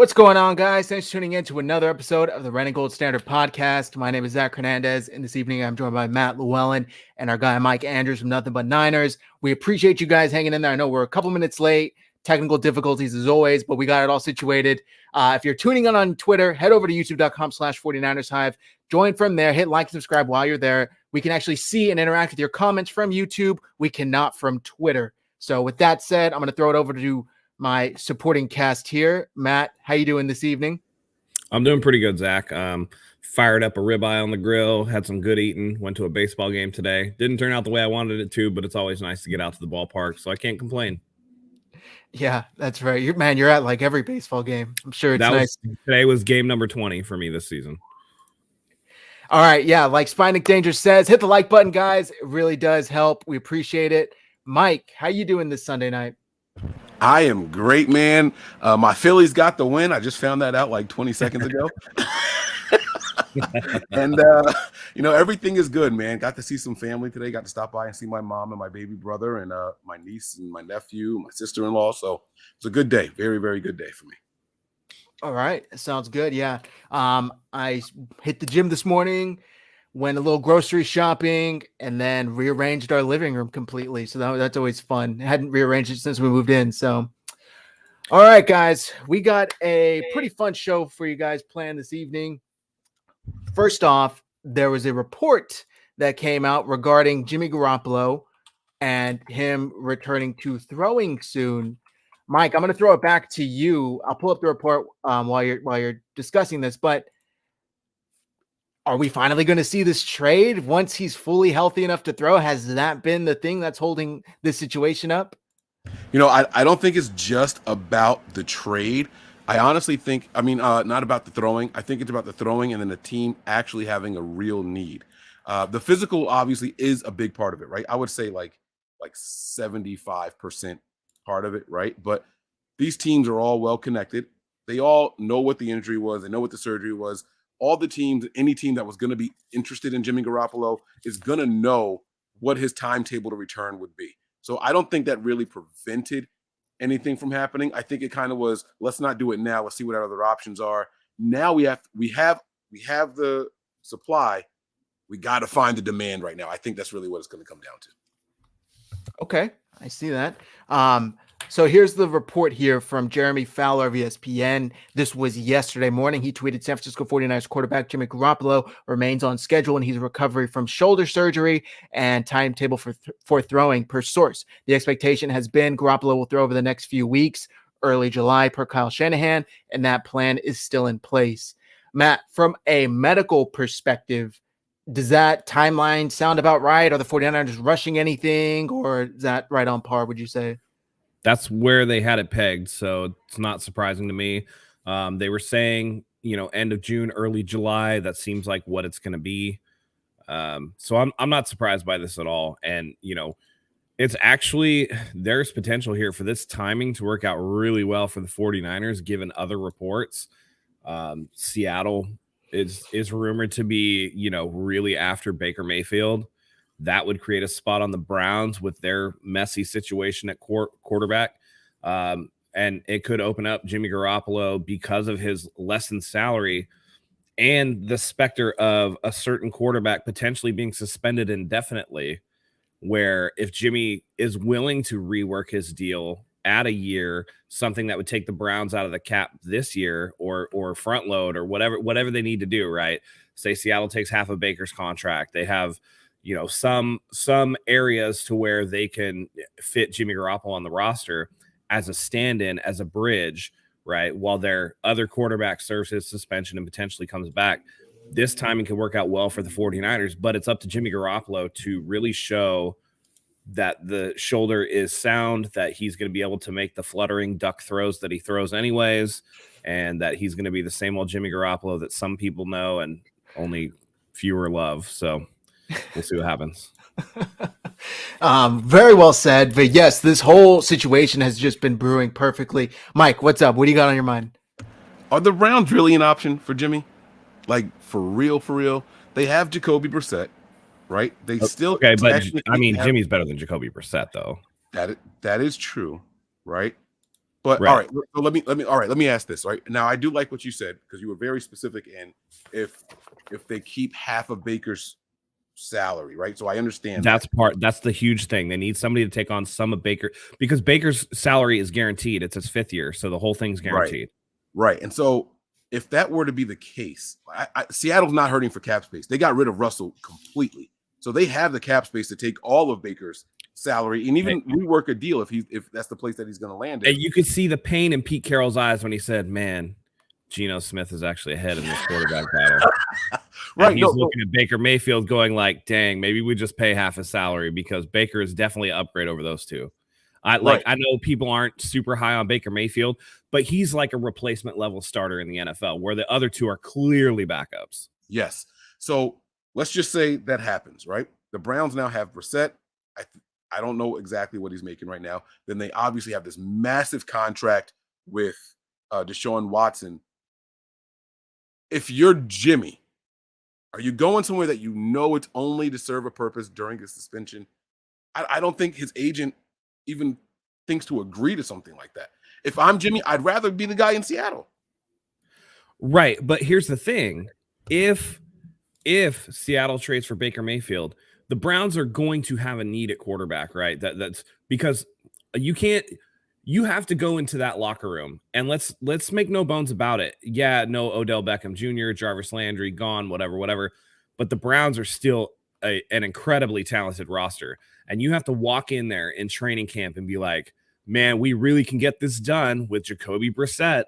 What's going on, guys? Thanks for tuning in to another episode of the Red and Gold Standard Podcast. My name is Zach Hernandez, and this evening I'm joined by Matt Llewellyn and our guy Mike Andrews from Nothing But Niners. We appreciate you guys hanging in there. I know we're a couple minutes late, technical difficulties as always, but we got it all situated. If you're tuning in on Twitter, head over to youtube.com/49ers Hive. Join from there, hit like and subscribe while you're there. We can actually see and interact with your comments from YouTube. We cannot from Twitter. So with that said, I'm going to throw it over to my supporting cast here. Matt, how you doing this evening? I'm doing pretty good, Zach. Fired up a ribeye on the grill, had some good eating, went to a baseball game today. Didn't turn out the way I wanted it to, but it's always nice to get out to the ballpark, so I can't complain. Yeah, that's right. You're at like every baseball game. I'm sure it's nice. Today was game number 20 for me this season. All right, yeah, like Spinic Danger says, hit the like button, guys. It really does help. We appreciate it. Mike, how you doing this Sunday night? I am great, man. My Phillies got the win. I just found that out like 20 seconds ago. And, everything is good, man. Got to see some family today. Got to stop by and see my mom and my baby brother and my niece and my nephew, my sister-in-law. So it's a good day. Very, very good day for me. All right. Sounds good. Yeah. I hit the gym this morning, went a little grocery shopping, and then rearranged our living room completely. So that's always fun. Hadn't rearranged it since we moved in. So, all right, guys, we got a pretty fun show for you guys planned this evening. First off, there was a report that came out regarding Jimmy Garoppolo and him returning to throwing soon. Mike, I'm going to throw it back to you. I'll pull up the report while you're discussing this, but are we finally going to see this trade once he's fully healthy enough to throw? Has that been the thing that's holding this situation up? I don't think it's just about the trade. I honestly think, not about the throwing. I think it's about the throwing and then the team actually having a real need. The physical obviously is a big part of it, right? I would say like 75% part of it, right? But these teams are all well connected. They all know what the injury was. They know what the surgery was. All the teams, any team that was going to be interested in Jimmy Garoppolo is going to know what his timetable to return would be. So I don't think that really prevented anything from happening. I think it kind of was, let's not do it now. Let's see what our other options are. Now we have the supply. We got to find the demand right now. I think that's really what it's going to come down to. Okay, I see that. So here's the report here from Jeremy Fowler of ESPN. This was yesterday morning. He tweeted San Francisco 49ers quarterback Jimmy Garoppolo remains on schedule and he's recovery from shoulder surgery and timetable for throwing per source. The expectation has been Garoppolo will throw over the next few weeks, early July per Kyle Shanahan, and that plan is still in place. Matt, from a medical perspective, does that timeline sound about right? Are the 49ers rushing anything, or is that right on par, would you say? That's where they had it pegged, so it's not surprising to me. They were saying, end of June, early July. That seems like what it's going to be. So I'm not surprised by this at all. And, it's actually, there's potential here for this timing to work out really well for the 49ers, given other reports. Seattle is rumored to be, really after Baker Mayfield. That would create a spot on the Browns with their messy situation at quarterback. And it could open up Jimmy Garoppolo because of his lessened salary and the specter of a certain quarterback potentially being suspended indefinitely, where if Jimmy is willing to rework his deal, add a year, something that would take the Browns out of the cap this year or front load or whatever they need to do, right? Say Seattle takes half of Baker's contract. They have some areas to where they can fit Jimmy Garoppolo on the roster as a stand-in, as a bridge, right? While their other quarterback serves his suspension and potentially comes back. This timing can work out well for the 49ers, but it's up to Jimmy Garoppolo to really show that the shoulder is sound, that he's going to be able to make the fluttering duck throws that he throws anyways, and that he's going to be the same old Jimmy Garoppolo that some people know and only fewer love. So we'll see what happens. Very well said. But yes, this whole situation has just been brewing perfectly. Mike, what's up? What do you got on your mind? Are the Browns really an option for Jimmy? Like, for real? They have Jacoby Brissett, right? They still okay, but Jimmy's better than Jacoby Brissett, though. That is true, right? But Right. all right, so let me ask this. Right now, I do like what you said because you were very specific in if they keep half of Baker's salary, right? So I understand that. That's the huge thing. They need somebody to take on some of Baker because Baker's salary is guaranteed. It's his 5th year, so the whole thing's guaranteed. Right. And so if that were to be the case, Seattle's not hurting for cap space. They got rid of Russell completely. So they have the cap space to take all of Baker's salary and even rework a deal if that's the place that he's going to land in. And you could see the pain in Pete Carroll's eyes when he said, "Man, Geno Smith is actually ahead in this quarterback battle." Right. He's looking at Baker Mayfield going like, "Dang, maybe we just pay half his salary because Baker is definitely an upgrade over those two." I know people aren't super high on Baker Mayfield, but he's like a replacement level starter in the NFL where the other two are clearly backups. Yes. So let's just say that happens, right? The Browns now have Brissett. I don't know exactly what he's making right now. Then they obviously have this massive contract with Deshaun Watson. If you're Jimmy, are you going somewhere that you know it's only to serve a purpose during his suspension? I don't think his agent even thinks to agree to something like that. If I'm Jimmy, I'd rather be the guy in Seattle. Right. But here's the thing. If Seattle trades for Baker Mayfield, the Browns are going to have a need at quarterback, right? That's because you have to go into that locker room and let's make no bones about it. Yeah, no Odell Beckham Jr., Jarvis Landry gone, whatever. But the Browns are still an incredibly talented roster. And you have to walk in there in training camp and be like, man, we really can get this done with Jacoby Brissett.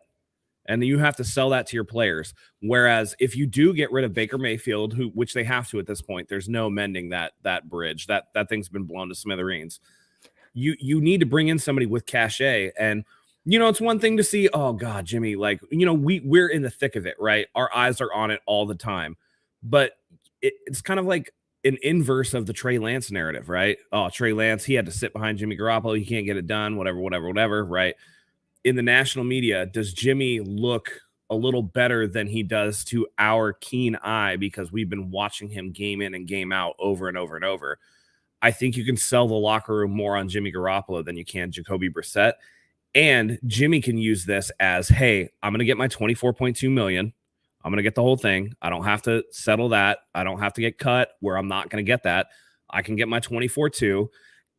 And you have to sell that to your players. Whereas if you do get rid of Baker Mayfield, which they have to at this point, there's no mending that bridge. That thing's been blown to smithereens. You need to bring in somebody with cachet. And, it's one thing to see, oh, God, Jimmy, we're in the thick of it, right? Our eyes are on it all the time. But it's kind of like an inverse of the Trey Lance narrative, right? Oh, Trey Lance, he had to sit behind Jimmy Garoppolo. He can't get it done, whatever, right? In the national media, does Jimmy look a little better than he does to our keen eye because we've been watching him game in and game out over and over and over? I think you can sell the locker room more on Jimmy Garoppolo than you can Jacoby Brissett. And Jimmy can use this as, hey, I'm going to get my $24.2 million. I'm going to get the whole thing. I don't have to settle that. I don't have to get cut where I'm not going to get that. I can get my 24.2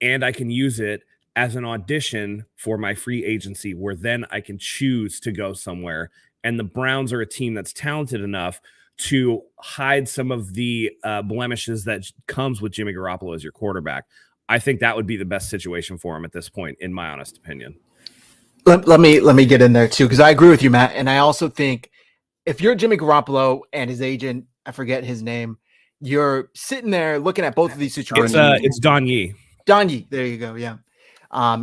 and I can use it as an audition for my free agency where then I can choose to go somewhere. And the Browns are a team that's talented enough to hide some of the blemishes that comes with Jimmy Garoppolo as your quarterback. I think that would be the best situation for him at this point, in my honest opinion. Let me get in there too, because I agree with you, Matt. And I also think if you're Jimmy Garoppolo and his agent, I forget his name, you're sitting there looking at both of these situations. It's Don Yee. Don Yee. There you go. Yeah.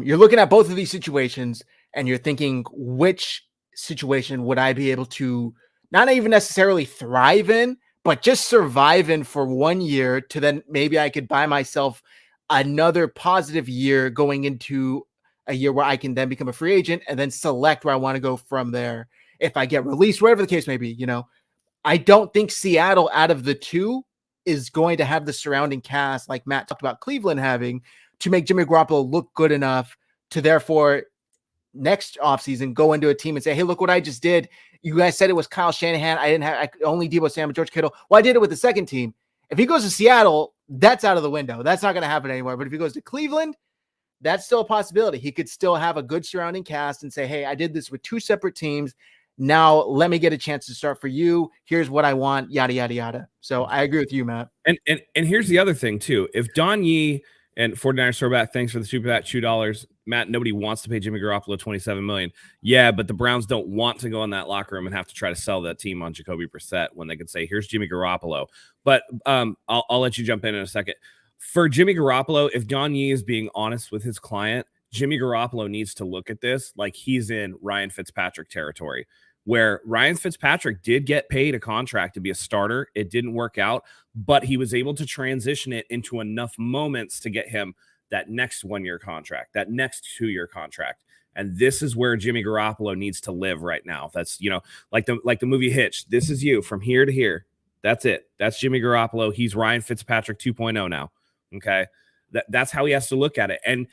You're looking at both of these situations and you're thinking, which situation would I be able to not even necessarily thrive in, but just survive in for 1 year to then maybe I could buy myself another positive year going into a year where I can then become a free agent and then select where I want to go from there. If I get released, whatever the case may be, I don't think Seattle out of the two is going to have the surrounding cast like Matt talked about Cleveland having to make Jimmy Garoppolo look good enough to therefore next offseason go into a team and say, hey, look what I just did. You guys said it was Kyle Shanahan. Only Deebo Samuel, George Kittle. Well, I did it with the second team. If he goes to Seattle, that's out of the window. That's not going to happen anymore. But if he goes to Cleveland, that's still a possibility. He could still have a good surrounding cast and say, hey, I did this with two separate teams. Now let me get a chance to start for you. Here's what I want, yada, yada, yada. So I agree with you, Matt. And here's the other thing, too. If Don Yee and 49ers throwback, thanks for the super chat, $2. Matt, nobody wants to pay Jimmy Garoppolo $27 million. Yeah, but the Browns don't want to go in that locker room and have to try to sell that team on Jacoby Brissett when they could say, here's Jimmy Garoppolo. But I'll let you jump in a second. For Jimmy Garoppolo, if Don Yee is being honest with his client, Jimmy Garoppolo needs to look at this like he's in Ryan Fitzpatrick territory, where Ryan Fitzpatrick did get paid a contract to be a starter. It didn't work out, but he was able to transition it into enough moments to get him that next 1 year contract, that next 2 year contract. And this is where Jimmy Garoppolo needs to live right now. That's, like the movie Hitch. This is you from here to here. That's it. That's Jimmy Garoppolo. He's Ryan Fitzpatrick 2.0 now. Okay. That's how he has to look at it. And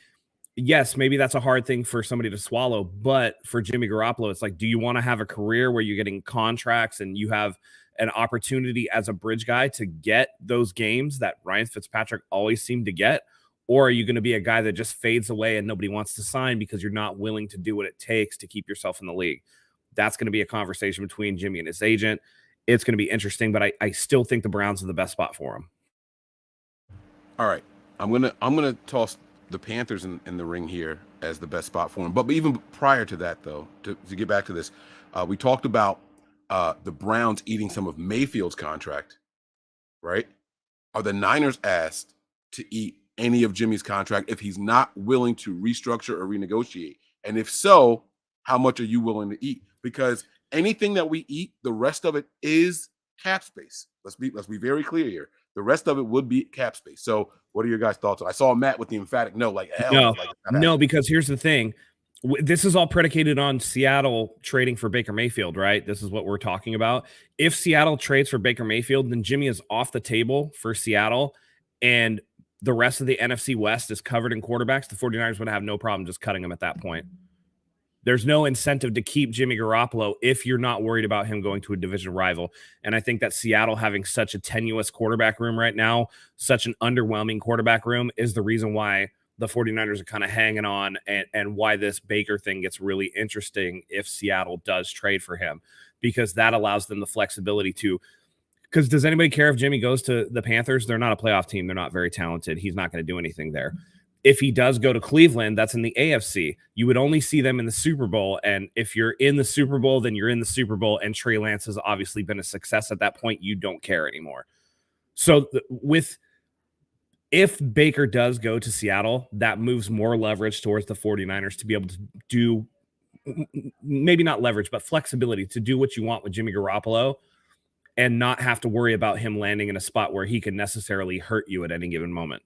yes, maybe that's a hard thing for somebody to swallow, but for Jimmy Garoppolo, it's like, do you want to have a career where you're getting contracts and you have an opportunity as a bridge guy to get those games that Ryan Fitzpatrick always seemed to get? Or are you going to be a guy that just fades away and nobody wants to sign because you're not willing to do what it takes to keep yourself in the league? That's going to be a conversation between Jimmy and his agent. It's going to be interesting, but I still think the Browns are the best spot for him. All right. I'm gonna toss the Panthers in the ring here as the best spot for him. But even prior to that, though, to get back to this, we talked about the Browns eating some of Mayfield's contract, right? Are the Niners asked to eat any of Jimmy's contract if he's not willing to restructure or renegotiate? And if so, how much are you willing to eat? Because anything that we eat, the rest of it is cap space. Let's be very clear here. The rest of it would be cap space. So what are your guys' thoughts? I saw Matt with the emphatic no, like hell no, like no, because here's the thing. This is all predicated on Seattle trading for Baker Mayfield, right? This is what we're talking about. If Seattle trades for Baker Mayfield, then Jimmy is off the table for Seattle, and the rest of the NFC West is covered in quarterbacks. The 49ers would have no problem just cutting him at that point. There's no incentive to keep Jimmy Garoppolo if you're not worried about him going to a division rival. And I think that Seattle having such a tenuous quarterback room right now, such an underwhelming quarterback room, is the reason why the 49ers are kind of hanging on, and why this Baker thing gets really interesting if Seattle does trade for him, because that allows them the flexibility to, because does anybody care if Jimmy goes to the Panthers? They're not a playoff team. They're not very talented. He's not going to do anything there. If he does go to Cleveland, that's in the AFC. You would only see them in the Super Bowl. And if you're in the Super Bowl, then you're in the Super Bowl. And Trey Lance has obviously been a success at that point. You don't care anymore. So if Baker does go to Seattle, that moves more leverage towards the 49ers to be able to do, maybe not leverage, but flexibility to do what you want with Jimmy Garoppolo and not have to worry about him landing in a spot where he can necessarily hurt you at any given moment.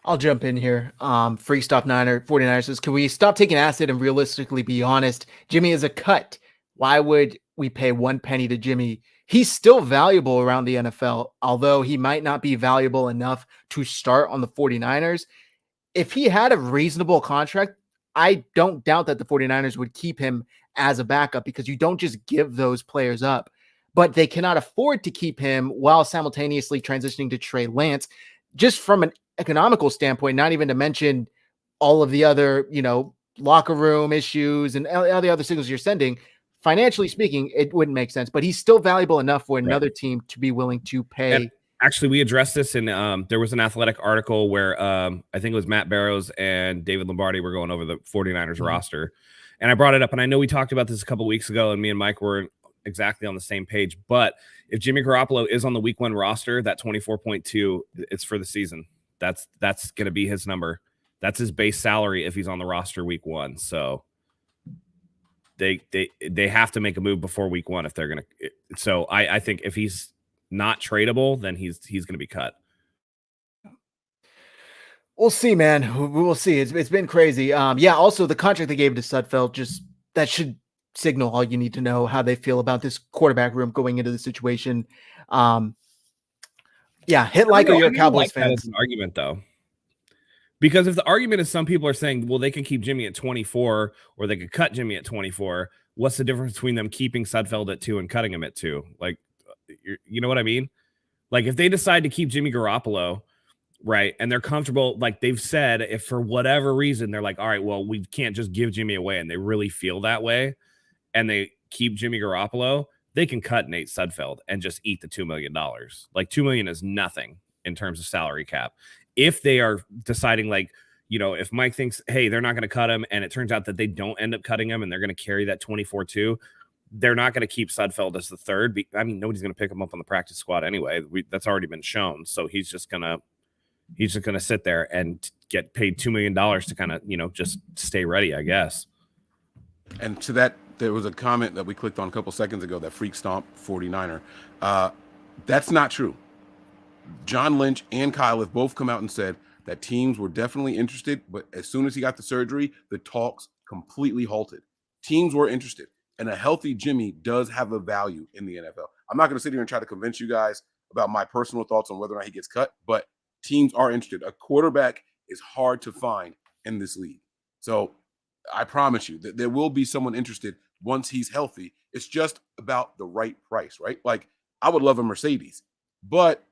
I'll jump in here. Free Stop 49ers says, can we stop taking acid and realistically be honest? Jimmy is a cut. Why would we pay 1 penny to Jimmy? He's still valuable around the NFL, although he might not be valuable enough to start on the 49ers. If he had a reasonable contract, I don't doubt that the 49ers would keep him as a backup, because you don't just give those players up. But they cannot afford to keep him while simultaneously transitioning to Trey Lance, just from an economical standpoint, not even to mention all of the other, locker room issues and all the other signals you're sending. Financially speaking, it wouldn't make sense, but he's still valuable enough for another team to be willing to pay. And actually, we addressed this in there was an Athletic article where I think it was Matt Barrows and David Lombardi were going over the 49ers roster. And I brought it up, and I know we talked about this a couple of weeks ago, and me and Mike were exactly on the same page. But if Jimmy Garoppolo is on the week 1 roster, that 24.2, it's for the season. That's going to be his number. That's his base salary if he's on the roster week 1. So they have to make a move before week 1 if they're going to. So I think if he's not tradable, then he's going to be cut. We'll see, man. We will see. It's been crazy. Also the contract they gave to Sudfeld, that should signal all you need to know how they feel about this quarterback room going into the situation. Hit like or you're a Cowboys fan. That is an argument, though. Because if the argument is some people are saying, well, they can keep Jimmy at 24 or they could cut Jimmy at 24, what's the difference between them keeping Sudfeld at 2 and cutting him at 2? Like, you know what I mean? Like, if they decide to keep Jimmy Garoppolo, right, and they're comfortable, like they've said, if for whatever reason they're like, all right, well, we can't just give Jimmy away, and they really feel that way, and they keep Jimmy Garoppolo, they can cut Nate Sudfeld and just eat the $2 million. Like, $2 million is nothing in terms of salary cap. If they are deciding, like, if Mike thinks, hey, they're not going to cut him, and it turns out that they don't end up cutting him and they're going to carry that 24-2, they're not going to keep Sudfeld as the third. I mean, nobody's going to pick him up on the practice squad anyway. That's already been shown. So he's just going to sit there and get paid $2 million to kind of, just stay ready, I guess. And to that, there was a comment that we clicked on a couple seconds ago, that freak stomp 49er. That's not true. John Lynch and Kyle have both come out and said that teams were definitely interested, but as soon as he got the surgery, the talks completely halted. Teams were interested, and a healthy Jimmy does have a value in the NFL. I'm not going to sit here and try to convince you guys about my personal thoughts on whether or not he gets cut, but teams are interested. A quarterback is hard to find in this league. So I promise you that there will be someone interested once he's healthy. It's just about the right price, right? Like, I would love a Mercedes, but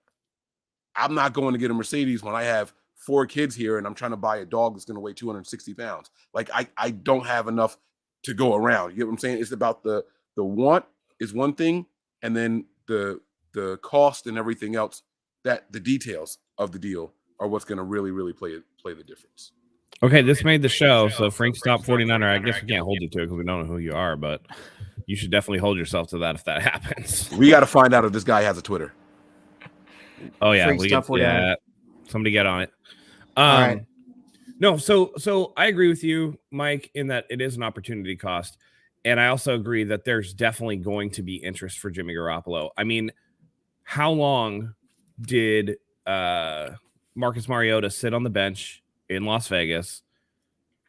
I'm not going to get a Mercedes when I have 4 kids here and I'm trying to buy a dog that's going to weigh 260 pounds. Like, I don't have enough to go around. You get what I'm saying? It's about the want is one thing, and then the cost and everything else, that the details of the deal are what's going to really play the difference. Okay, this made the show. So Frank's top 49er. I guess we can't hold you to it because we don't know who you are, but you should definitely hold yourself to that if that happens. We got to find out if this guy has a Twitter. Oh yeah, Frank's top 49er. Somebody get on it. All right. No, so I agree with you, Mike, in that it is an opportunity cost. And I also agree that there's definitely going to be interest for Jimmy Garoppolo. I mean, how long did Marcus Mariota sit on the bench in Las Vegas?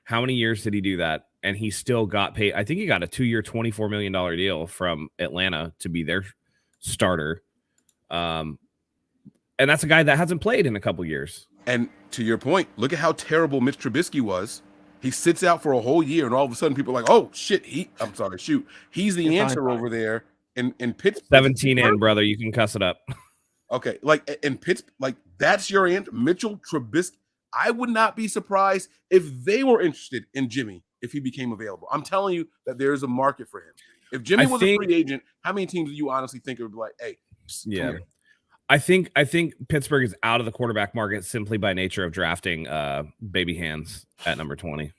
How many years did he do that? And he still got paid. I think he got a 2-year, $24 million deal from Atlanta to be their starter. And that's a guy that hasn't played in a couple years. And to your point, look at how terrible Mitch Trubisky was. He sits out for a whole year, and all of a sudden people are like, oh, shit, he's the answer over there in Pittsburgh. 17 in, brother. You can cuss it up. Okay, like in Pittsburgh, like that's your answer, Mitchell Trubisky. I would not be surprised if they were interested in Jimmy if he became available. I'm telling you that there is a market for him. If Jimmy was a free agent, how many teams do you honestly think would be like, hey, yeah. I think Pittsburgh is out of the quarterback market simply by nature of drafting baby hands at number 20.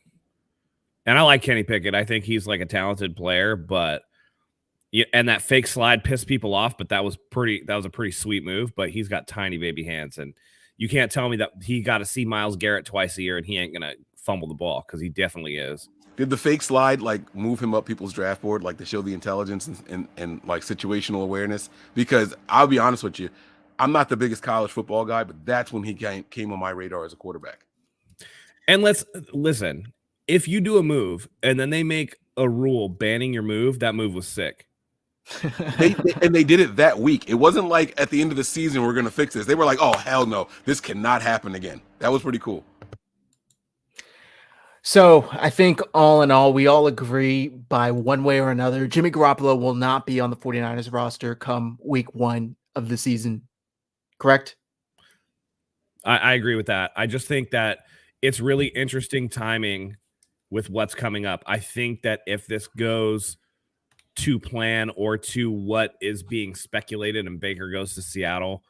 And I like Kenny Pickett. I think he's like a talented player, but and that fake slide pissed people off, but that was a pretty sweet move, but he's got tiny baby hands, and you can't tell me that he got to see Myles Garrett twice a year and he ain't going to fumble the ball, because he definitely is. Did the fake slide like move him up people's draft board, like to show the intelligence and like situational awareness? Because I'll be honest with you, I'm not the biggest college football guy, but that's when he came on my radar as a quarterback. And let's listen, if you do a move and then they make a rule banning your move, that move was sick. they did it that week. It wasn't like at the end of the season we're going to fix this. They were like, oh, hell no, this cannot happen again. That was pretty cool. So I think all in all, we all agree by one way or another, Jimmy Garoppolo will not be on the 49ers roster come week 1 of the season. Correct? I agree with that. I just think that it's really interesting timing with what's coming up. I think that if this goes to plan or to what is being speculated and Baker goes to Seattle,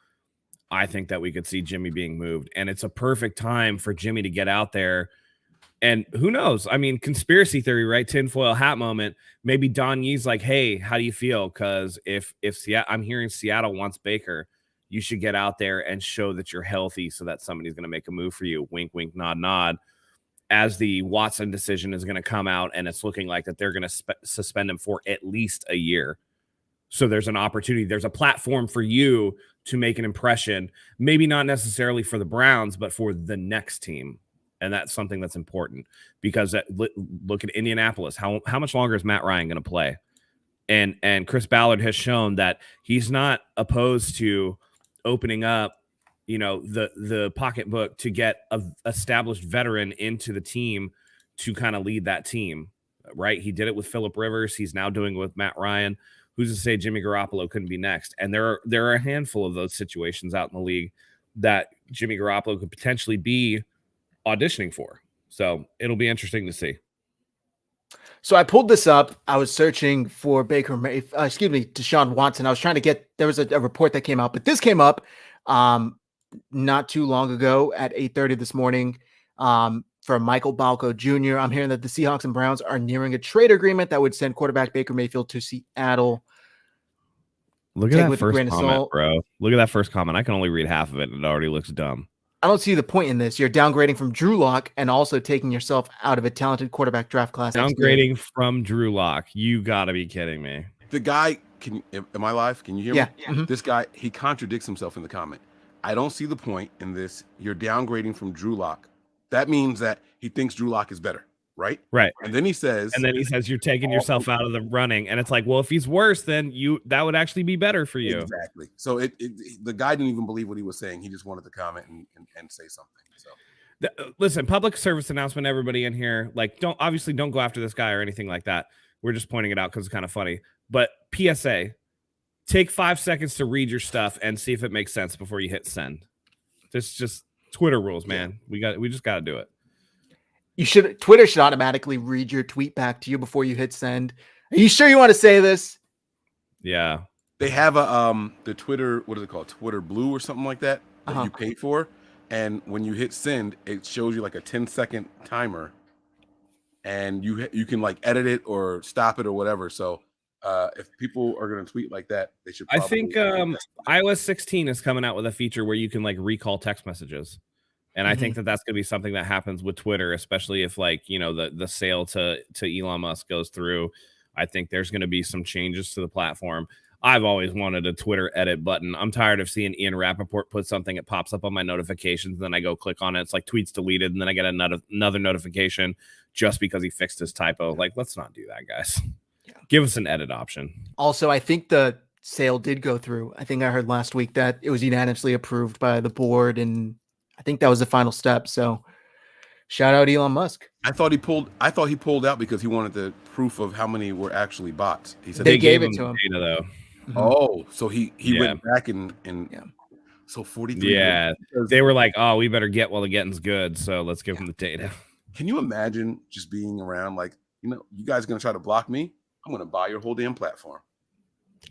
I think that we could see Jimmy being moved. And it's a perfect time for Jimmy to get out there. And who knows? I mean, conspiracy theory, right? Tinfoil hat moment. Maybe Don Yee's like, hey, how do you feel? Because if I'm hearing Seattle wants Baker, you should get out there and show that you're healthy so that somebody's going to make a move for you. Wink, wink, nod, nod. As the Watson decision is going to come out, and it's looking like that they're going to suspend him for at least a year. So there's an opportunity. There's a platform for you to make an impression, maybe not necessarily for the Browns, but for the next team. And that's something that's important, because look at Indianapolis. How much longer is Matt Ryan going to play? And Chris Ballard has shown that he's not opposed to opening up, the pocketbook to get a established veteran into the team to kind of lead that team, right? He did it with Phillip Rivers. He's now doing it with Matt Ryan. Who's to say Jimmy Garoppolo couldn't be next? And there are a handful of those situations out in the league that Jimmy Garoppolo could potentially be auditioning for. So it'll be interesting to see. So I pulled this up. I was searching for Deshaun Watson. I was trying to get, there was a report that came out, but this came up not too long ago at 8:30 this morning from Michael Balco Jr. I'm hearing that the Seahawks and Browns are nearing a trade agreement that would send quarterback Baker Mayfield to Seattle. Look at that first comment, bro. Look at that first comment. I can only read half of it, and it already looks dumb. I don't see the point in this. You're downgrading from Drew Lock and also taking yourself out of a talented quarterback draft class. Downgrading from Drew Lock. You got to be kidding me. The guy, am I live? Can you hear me? Yeah. Mm-hmm. This guy, he contradicts himself in the comment. I don't see the point in this. You're downgrading from Drew Lock. That means that he thinks Drew Lock is better. right? Right. And then he says, you're taking yourself out of the running, and it's like, well, if he's worse, then that would actually be better for you. Exactly. So the guy didn't even believe what he was saying. He just wanted to comment and say something. So listen, public service announcement, everybody in here, like, don't go after this guy or anything like that. We're just pointing it out because it's kind of funny. But PSA, take 5 seconds to read your stuff and see if it makes sense before you hit send. This just Twitter rules, man. Yeah. We just got to do it. Twitter should automatically read your tweet back to you before you hit send. Are you sure you want to say this? Yeah. They have the Twitter, what is it called? Twitter Blue or something like that you pay for. And when you hit send, it shows you like a 10-second timer. And you can like edit it or stop it or whatever. So if people are going to tweet like that, they should probably. I think iOS 16 is coming out with a feature where you can like recall text messages. And I think that that's going to be something that happens with Twitter, especially if like, you know, the sale to Elon Musk goes through. I think there's going to be some changes to the platform. I've always wanted a Twitter edit button. I'm tired of seeing Ian Rappaport put something. It pops up on my notifications. Then I go click on it. It's like tweets deleted. And then I get another notification just because he fixed his typo. Like, let's not do that, guys. Yeah. Give us an edit option. Also, I think the sale did go through. I think I heard last week that it was unanimously approved by the board, and I think that was the final step. So shout out Elon Musk. I thought he pulled out because he wanted the proof of how many were actually bots. He said they gave it to him. Data, though. Mm-hmm. Oh, so he went back and so 43. Yeah, they were like, oh, we better get while the getting's good. So let's give him the data. Can you imagine just being around like, you know, you guys are going to try to block me? I'm going to buy your whole damn platform.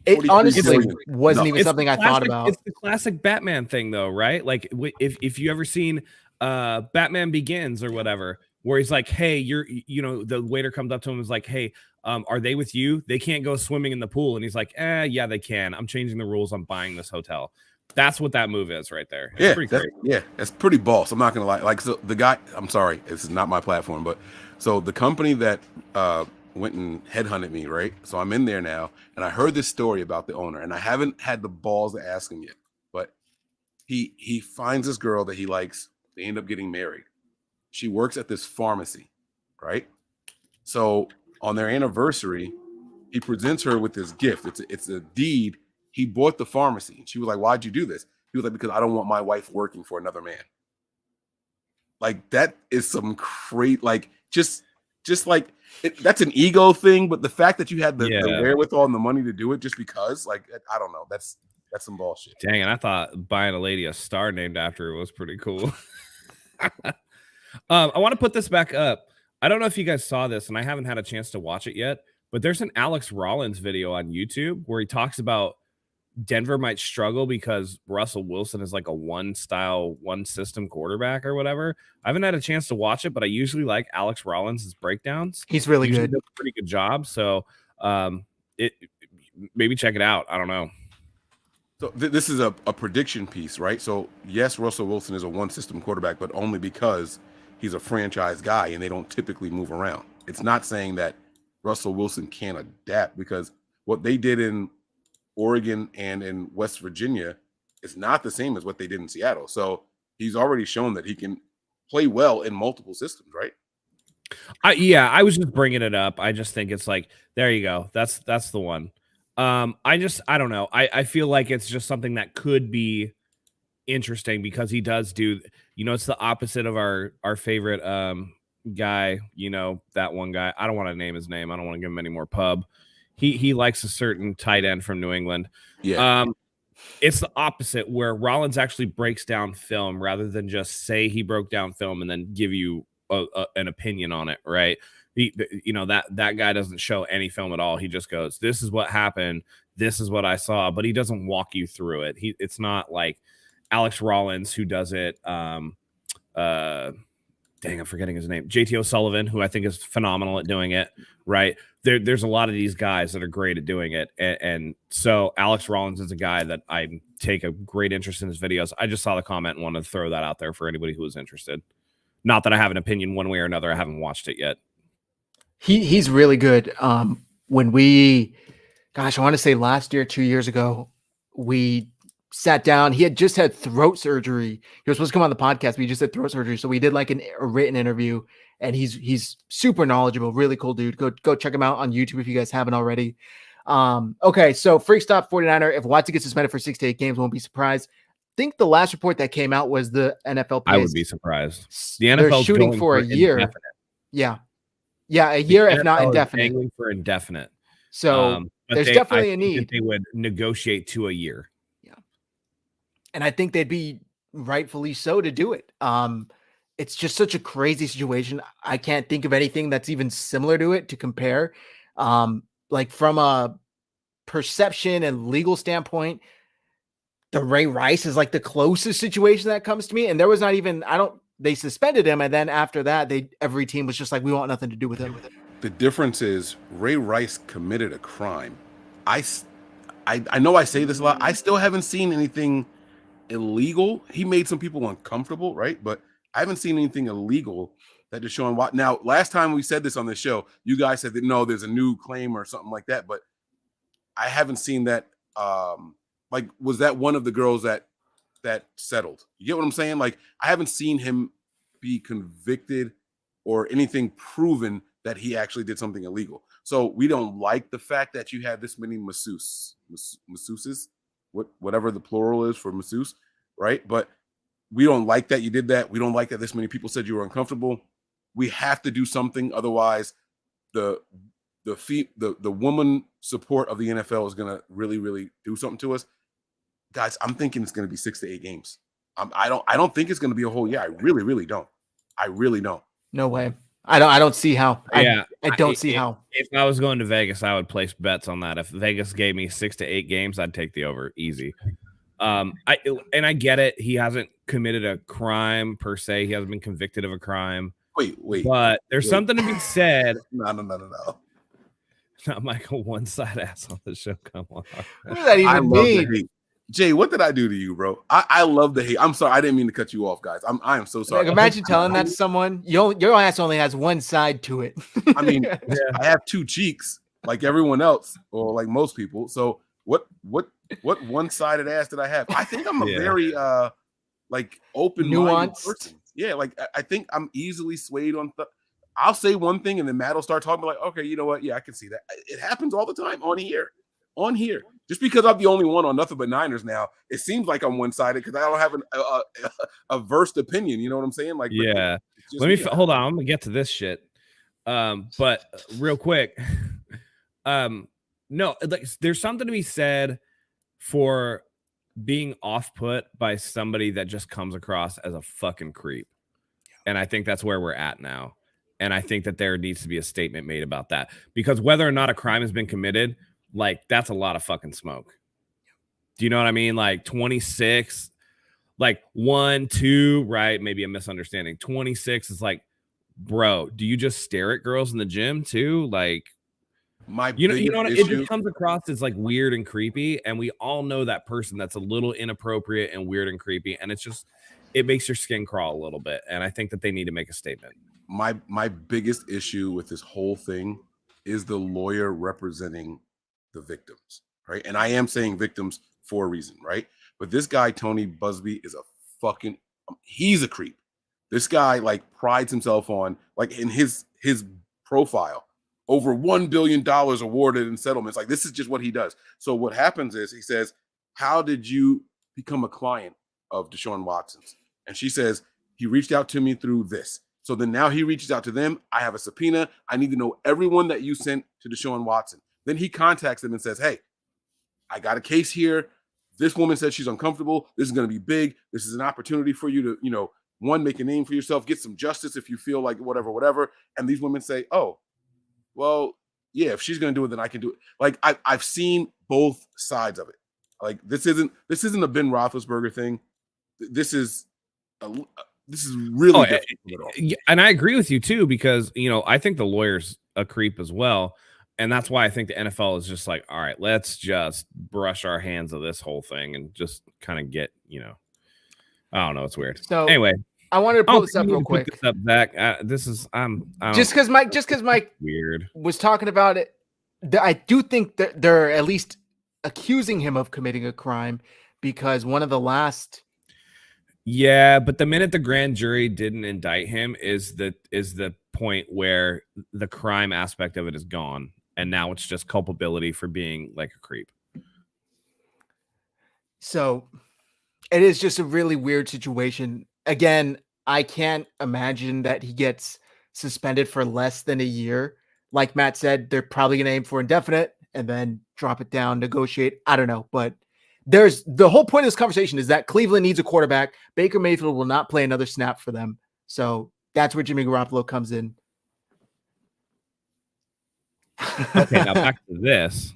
It honestly wasn't even something I thought about. It's the classic Batman thing, though, right? Like, if you ever seen Batman Begins or whatever, where he's like, hey, the waiter comes up to him and is like, hey, are they with you? They can't go swimming in the pool. And he's like, yeah, they can. I'm changing the rules. I'm buying this hotel. That's what that move is right there. It's pretty crazy. That's pretty boss. I'm not going to lie. Like, so the guy, I'm sorry, this is not my platform, but so the company that went and headhunted me, right? So I'm in there now, and I heard this story about the owner, and I haven't had the balls to ask him yet, but he finds this girl that he likes. They end up getting married. She works at this pharmacy, right? So on their anniversary, he presents her with this gift. It's a deed. He bought the pharmacy. She was like, why'd you do this? He was like, because I don't want my wife working for another man. Like, that is some great, like, just like, that's an ego thing, but the fact that you had the wherewithal and the money to do it just because, like, I don't know. That's some bullshit. Dang it. I thought buying a lady a star named after her was pretty cool. I want to put this back up. I don't know if you guys saw this, and I haven't had a chance to watch it yet, but there's an Alex Rollins video on YouTube where he talks about Denver might struggle because Russell Wilson is like a one system quarterback or whatever. I haven't had a chance to watch it, but I usually like Alex Rollins' breakdowns. He's really good. Does a pretty good job. So maybe check it out. I don't know. So this is a prediction piece, right? So yes, Russell Wilson is a one system quarterback, but only because he's a franchise guy and they don't typically move around. It's not saying that Russell Wilson can't adapt, because what they did in Oregon and in West Virginia is not the same as what they did in Seattle. So he's already shown that he can play well in multiple systems, right? I was just bringing it up. I just think it's like, there you go. That's the one. I don't know. I feel like it's just something that could be interesting because he does do, it's the opposite of our favorite guy, that one guy. I don't want to name his name. I don't want to give him any more pub. He likes a certain tight end from New England. Yeah. It's the opposite, where Rollins actually breaks down film rather than just say he broke down film and then give you an opinion on it, right? That guy doesn't show any film at all. He just goes, this is what happened. This is what I saw, but he doesn't walk you through it. It's not like Alex Rollins, who does it. Dang, I'm forgetting his name. JT O'Sullivan, who I think is phenomenal at doing it, right? There's a lot of these guys that are great at doing it. And so Alex Rollins is a guy that I take a great interest in his videos. I just saw the comment and wanted to throw that out there for anybody who was interested. Not that I have an opinion one way or another. I haven't watched it yet. He's really good. When I want to say last year, 2 years ago, we sat down. He had just had throat surgery. He was supposed to come on the podcast, but he just had throat surgery. So we did like a written interview, and he's super knowledgeable, really cool dude. Go check him out on YouTube if you guys haven't already. Okay, so Freak Stop 49er. If Watson gets suspended for 6 to 8 games, won't be surprised. I think the last report that came out was the NFL. I would be surprised. The They're NFL shooting for a year. Indefinite. Yeah, a year, if not indefinite. Angling for indefinite. So there's definitely a need. They would negotiate to a year. Yeah, and I think they'd be rightfully so to do it. It's just such a crazy situation. I can't think of anything that's even similar to it to compare. Like from a perception and legal standpoint, the Ray Rice is like the closest situation that comes to me. And there was not even, they suspended him. And then after that, every team was just like, we want nothing to do with him. The difference is Ray Rice committed a crime. I know I say this a lot. I still haven't seen anything illegal. He made some people uncomfortable, right? But I haven't seen anything illegal that Deshaun Watson. Now, last time we said this on the show, you guys said that no, there's a new claim or something like that. But I haven't seen that. Like, was that one of the girls that settled? You get what I'm saying? Like, I haven't seen him be convicted or anything proven that he actually did something illegal. So we don't like the fact that you have this many masseuses, whatever the plural is for masseuse, right? But we don't like that you did that. We don't like that this many people said you were uncomfortable. We have to do something, otherwise the woman support of the NFL is going to really, really do something to us. Guys, I'm thinking it's going to be 6 to 8 games. I don't think it's going to be a whole year. I really, really don't. I really don't. No way. I don't see how. Yeah, I don't see how. If I was going to Vegas, I would place bets on that. If Vegas gave me 6 to 8 games, I'd take the over easy. I get it. He hasn't committed a crime per se. He hasn't been convicted of a crime. Wait. But there's something to be said. No. Not like a one-side ass on the show. Come on. What does that even mean? Jay, what did I do to you, bro? I love the hate. I'm sorry. I didn't mean to cut you off, guys. I am so sorry. Like, imagine telling that to someone. Your ass only has one side to it. I mean, I have two cheeks like everyone else or like most people. So what one-sided ass did I have? I think I'm a very like open-minded person. Yeah, like I think I'm easily swayed on I'll say one thing and then Matt will start talking like, okay, you know what? Yeah, I can see that. It happens all the time on here. Just because I'm the only one on Nothing But Niners now, it seems like I'm one-sided because I don't have a versed opinion. You know what I'm saying? Like, yeah. Let me hold on. I'm gonna get to this shit. But real quick, no, like, there's something to be said for being off-put by somebody that just comes across as a fucking creep, and I think that's where we're at now. And I think that there needs to be a statement made about that, because whether or not a crime has been committed, like, that's a lot of fucking smoke. Do you know what I mean? Like 26, like 1, 2, right? Maybe a misunderstanding. 26 is like, bro, do you just stare at girls in the gym too? Like, you know what? It just comes across as like weird and creepy. And we all know that person that's a little inappropriate and weird and creepy. And it makes your skin crawl a little bit. And I think that they need to make a statement. My biggest issue with this whole thing is the lawyer representing the victims, right? And I am saying victims for a reason, right? But this guy, Tony Busby, is he's a creep. This guy like prides himself on, like, in his profile, over $1 billion awarded in settlements. Like, this is just what he does. So what happens is he says, how did you become a client of Deshaun Watson's? And she says, he reached out to me through this. So then now he reaches out to them. I have a subpoena. I need to know everyone that you sent to Deshaun Watson. Then he contacts them and says, hey, I got a case here. This woman said she's uncomfortable. This is going to be big. This is an opportunity for you to, one, make a name for yourself, get some justice if you feel like whatever. And these women say, oh, well, yeah, if she's going to do it, then I can do it. Like, I've seen both sides of it. Like, this isn't a Ben Roethlisberger thing. This is really different. And I agree with you too, because, I think the lawyer's a creep as well. And that's why I think the NFL is just like, all right, let's just brush our hands of this whole thing and just kind of get, I don't know. It's weird. So anyway, I wanted to pull this up real quick. This up, Zach. Just because Mike weird was talking about it. I do think that they're at least accusing him of committing a crime, because one of the last. Yeah, but the minute the grand jury didn't indict him is the point where the crime aspect of it is gone, and now it's just culpability for being like a creep. So it is just a really weird situation. Again, I can't imagine that he gets suspended for less than a year. Like Matt said, they're probably going to aim for indefinite and then drop it down, negotiate. I don't know, but there's the whole point of this conversation is that Cleveland needs a quarterback. Baker Mayfield will not play another snap for them. So that's where Jimmy Garoppolo comes in. Okay, now back to this.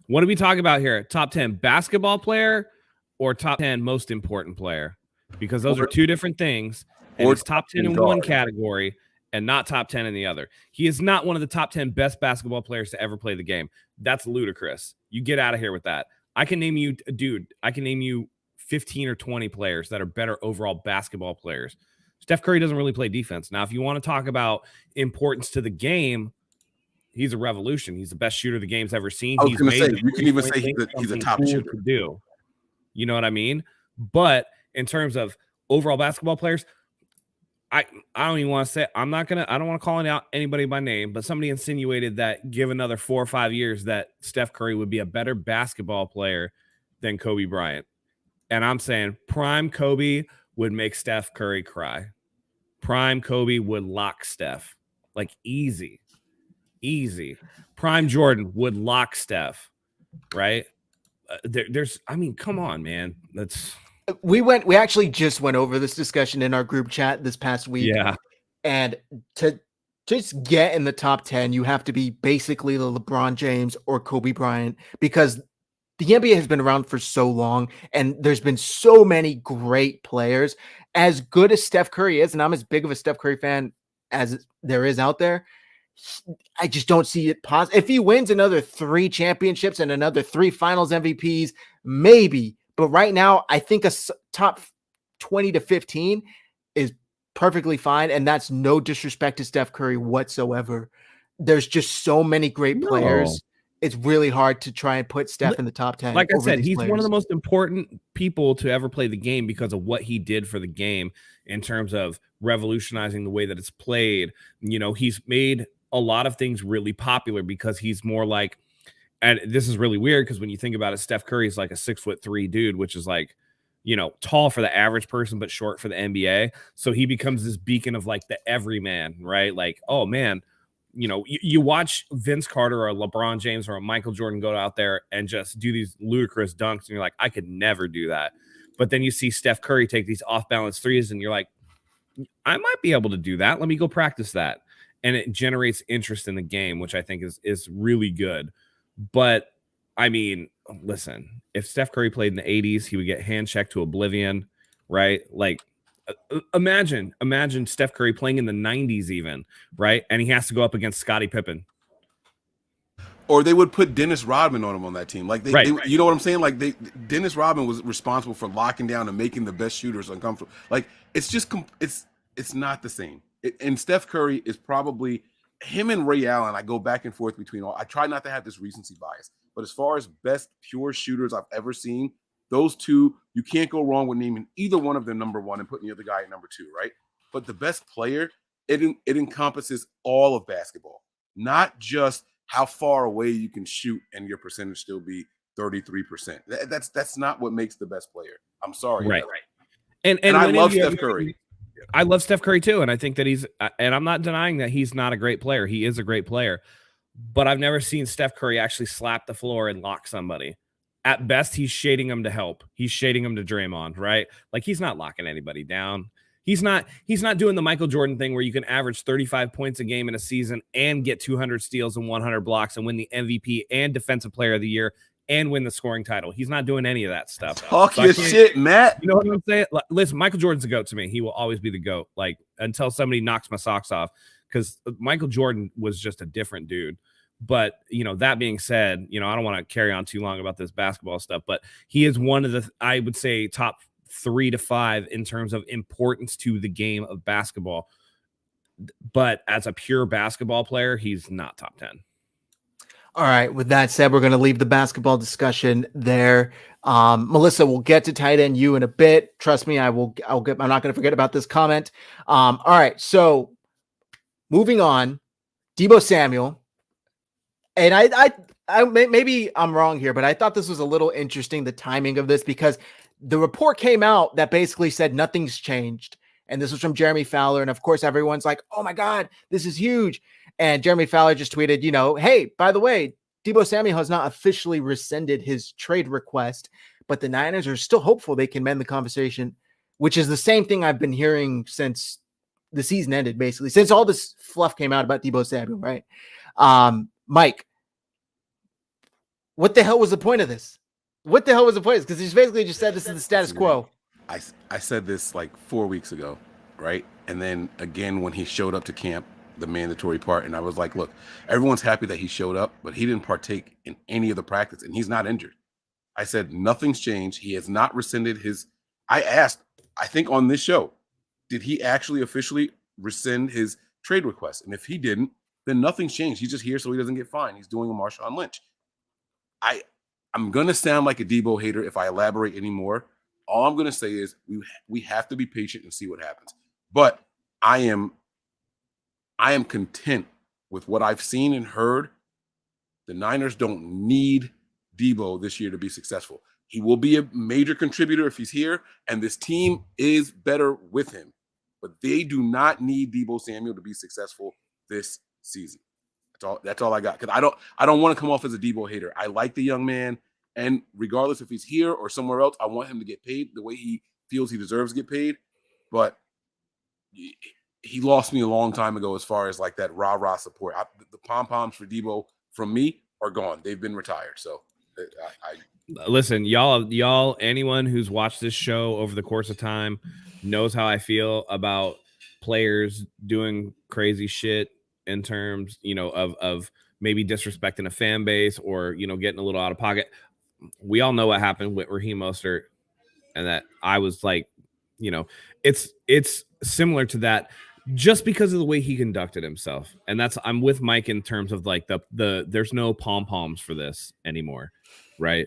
What are we talking about here? Top 10 basketball player or top 10 most important player? Because those are two different things. And it's top 10 in one category and not top 10 in the other. He is not one of the top 10 best basketball players to ever play the game. That's ludicrous. You get out of here with that. I can name you 15 or 20 players that are better overall basketball players. Steph Curry doesn't really play defense. Now, if you want to talk about importance to the game, he's a revolution. He's the best shooter the game's ever seen. I was going to say, you can even say he's a top shooter. To do. You know what I mean? But in terms of overall basketball players, I don't even want to say I don't want to call out anybody by name, but somebody insinuated that give another 4 or 5 years that Steph Curry would be a better basketball player than Kobe Bryant. And I'm saying prime Kobe would make Steph Curry cry. Prime Kobe would lock Steph. Like easy. Prime Jordan would lock Steph, right? Come on, man. We actually just went over this discussion in our group chat this past week. Yeah. And to just get in the top 10, you have to be basically the LeBron James or Kobe Bryant, because the NBA has been around for so long and there's been so many great players. As good as Steph Curry is, and I'm as big of a Steph Curry fan as there is out there, I just don't see it possible. If he wins another 3 championships and another 3 finals MVPs, maybe. But right now, I think a top 20 to 15 is perfectly fine. And that's no disrespect to Steph Curry whatsoever. There's just so many great players. It's really hard to try and put Steph in the top 10. Like I said, he's one of the most important people to ever play the game because of what he did for the game in terms of revolutionizing the way that it's played. You know, he's made a lot of things really popular because he's more like, and this is really weird because when you think about it, Steph Curry is like a 6'3" dude, which is like, you know, tall for the average person, but short for the NBA. So he becomes this beacon of like the everyman, right? Like, oh man, you know, you watch Vince Carter or a LeBron James or a Michael Jordan go out there and just do these ludicrous dunks. And you're like, I could never do that. But then you see Steph Curry take these off balance threes and you're like, I might be able to do that. Let me go practice that. And it generates interest in the game, which I think is really good. But I mean, listen, if Steph Curry played in the 80s, he would get hand checked to oblivion, right? Like, imagine Steph Curry playing in the 90s even, right? And he has to go up against Scottie Pippen. Or they would put Dennis Rodman on him on that team. Like, you know what I'm saying? Like, Dennis Rodman was responsible for locking down and making the best shooters uncomfortable. Like, it's just, it's not the same. And Steph Curry is probably him and Ray Allen. I go back and forth between all. I try not to have this recency bias, but as far as best pure shooters I've ever seen, those two, you can't go wrong with naming either one of them number one and putting the other guy at number 2, right? But the best player, it encompasses all of basketball, not just how far away you can shoot and your percentage still be 33%. That's not what makes the best player. I'm sorry. Right. And I love Steph Curry. I love Steph Curry too, and I think that he's, and I'm not denying that he's not a great player. He is a great player, but I've never seen Steph Curry actually slap the floor and lock somebody. At best, he's shading him to help. He's shading him to Draymond, right? Like he's not locking anybody down. He's not doing the Michael Jordan thing where you can average 35 points a game in a season and get 200 steals and 100 blocks and win the MVP and Defensive Player of the Year and win the scoring title. He's not doing any of that stuff. Talk your shit, Matt. You know what I'm saying? Like, listen, Michael Jordan's the GOAT to me. He will always be the GOAT, like until somebody knocks my socks off, because Michael Jordan was just a different dude. But, you know, that being said, you know, I don't want to carry on too long about this basketball stuff, but he is one of the, I would say, top 3 to 5 in terms of importance to the game of basketball. But as a pure basketball player, he's not top 10. All right. With that said, we're going to leave the basketball discussion there. Melissa, we'll get to tight end you in a bit. Trust me, I'm not going to forget about this comment. All right. So moving on, Deebo Samuel. And maybe I'm wrong here, but I thought this was a little interesting, the timing of this, because the report came out that basically said nothing's changed. And this was from Jeremy Fowler. And of course, everyone's like, oh my God, this is huge. And Jeremy Fowler just tweeted, hey, by the way, Deebo Samuel has not officially rescinded his trade request, but the Niners are still hopeful they can mend the conversation, which is the same thing I've been hearing since the season ended, basically, since all this fluff came out about Deebo Samuel, right? Mike, what the hell was the point of this? What the hell was the point? Because he's basically just said this is the status quo. I said this like 4 weeks ago, right? And then again, when he showed up to camp, the mandatory part, and I was like, look, everyone's happy that he showed up, but he didn't partake in any of the practice, and he's not injured. I said, nothing's changed. He has not rescinded his. I asked, I think on this show, did he actually officially rescind his trade request? And if he didn't, then nothing's changed. He's just here so he doesn't get fined. He's doing a Marshawn Lynch. I'm going to sound like a Deebo hater if I elaborate anymore. All I'm going to say is we have to be patient and see what happens. But I am content with what I've seen and heard. The Niners don't need Deebo this year to be successful. He will be a major contributor if he's here, and this team is better with him. But they do not need Deebo Samuel to be successful this season. That's all I got. Because I don't want to come off as a Deebo hater. I like the young man, and regardless if he's here or somewhere else, I want him to get paid the way he feels he deserves to get paid. But he lost me a long time ago as far as like that rah-rah support. The pom-poms for Deebo from me are gone. They've been retired. So listen, y'all, anyone who's watched this show over the course of time knows how I feel about players doing crazy shit in terms, of maybe disrespecting a fan base or, getting a little out of pocket. We all know what happened with Raheem Mostert, and that I was like, it's similar to that just because of the way he conducted himself. And I'm with Mike in terms of like the there's no pom-poms for this anymore. Right.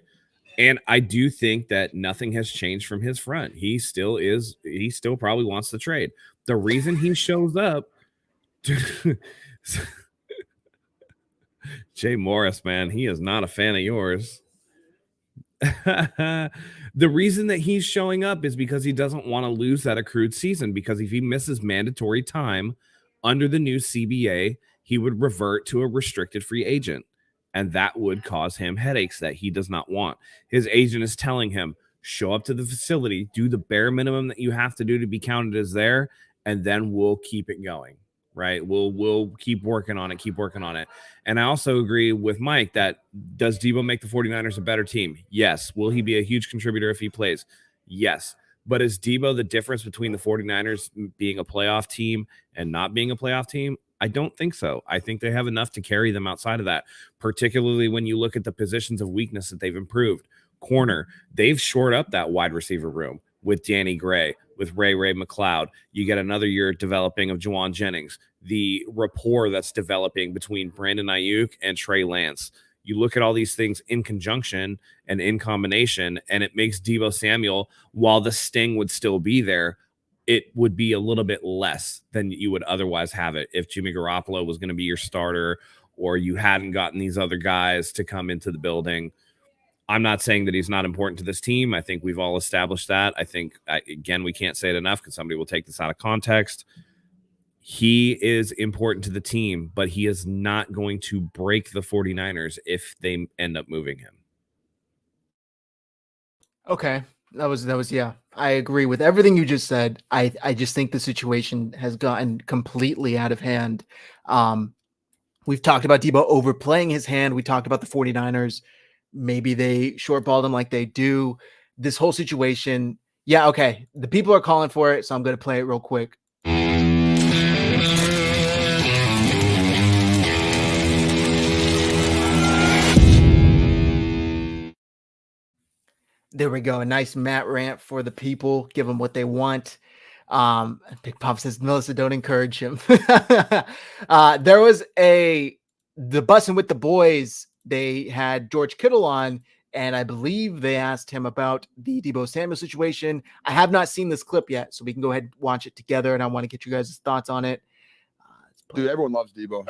And I do think that nothing has changed from his front. He still probably wants to trade. The reason he shows up Jay Morris, man, he is not a fan of yours. The reason that he's showing up is because he doesn't want to lose that accrued season, because if he misses mandatory time under the new CBA, he would revert to a restricted free agent, and that would cause him headaches that he does not want. His agent is telling him, show up to the facility, do the bare minimum that you have to do to be counted as there, and then we'll keep it going. Right. We'll keep working on it. And I also agree with Mike that does Deebo make the 49ers a better team? Yes. Will he be a huge contributor if he plays? Yes. But is Deebo the difference between the 49ers being a playoff team and not being a playoff team? I don't think so. I think they have enough to carry them outside of that, particularly when you look at the positions of weakness that they've improved. Corner, they've shored up that wide receiver room with Danny Gray, with Ray McLeod. You get another year developing of Juwan Jennings. The rapport that's developing between Brandon Ayuk and Trey Lance. You look at all these things in conjunction and in combination, and it makes Deebo Samuel, while the sting would still be there, it would be a little bit less than you would otherwise have it if Jimmy Garoppolo was going to be your starter, or you hadn't gotten these other guys to come into the building. I'm not saying that he's not important to this team. I think we've all established that. I think, again, we can't say it enough because somebody will take this out of context. He is important to the team, but he is not going to break the 49ers if they end up moving him. Okay. That was, yeah. I agree with everything you just said. I just think the situation has gotten completely out of hand. We've talked about Deebo overplaying his hand. We talked about the 49ers. Maybe they shortballed him like they do. This whole situation. Yeah, okay. The people are calling for it, so I'm going to play it real quick. There we go. A nice Matt rant for the people. Give them what they want. Big Pop says, Melissa, don't encourage him. There was the Bussin' with the Boys they had George Kittle on, and I believe they asked him about the Deebo Samuel situation. I have not seen this clip yet, so we can go ahead and watch it together, and I want to get you guys' thoughts on it. Dude, everyone loves Deebo.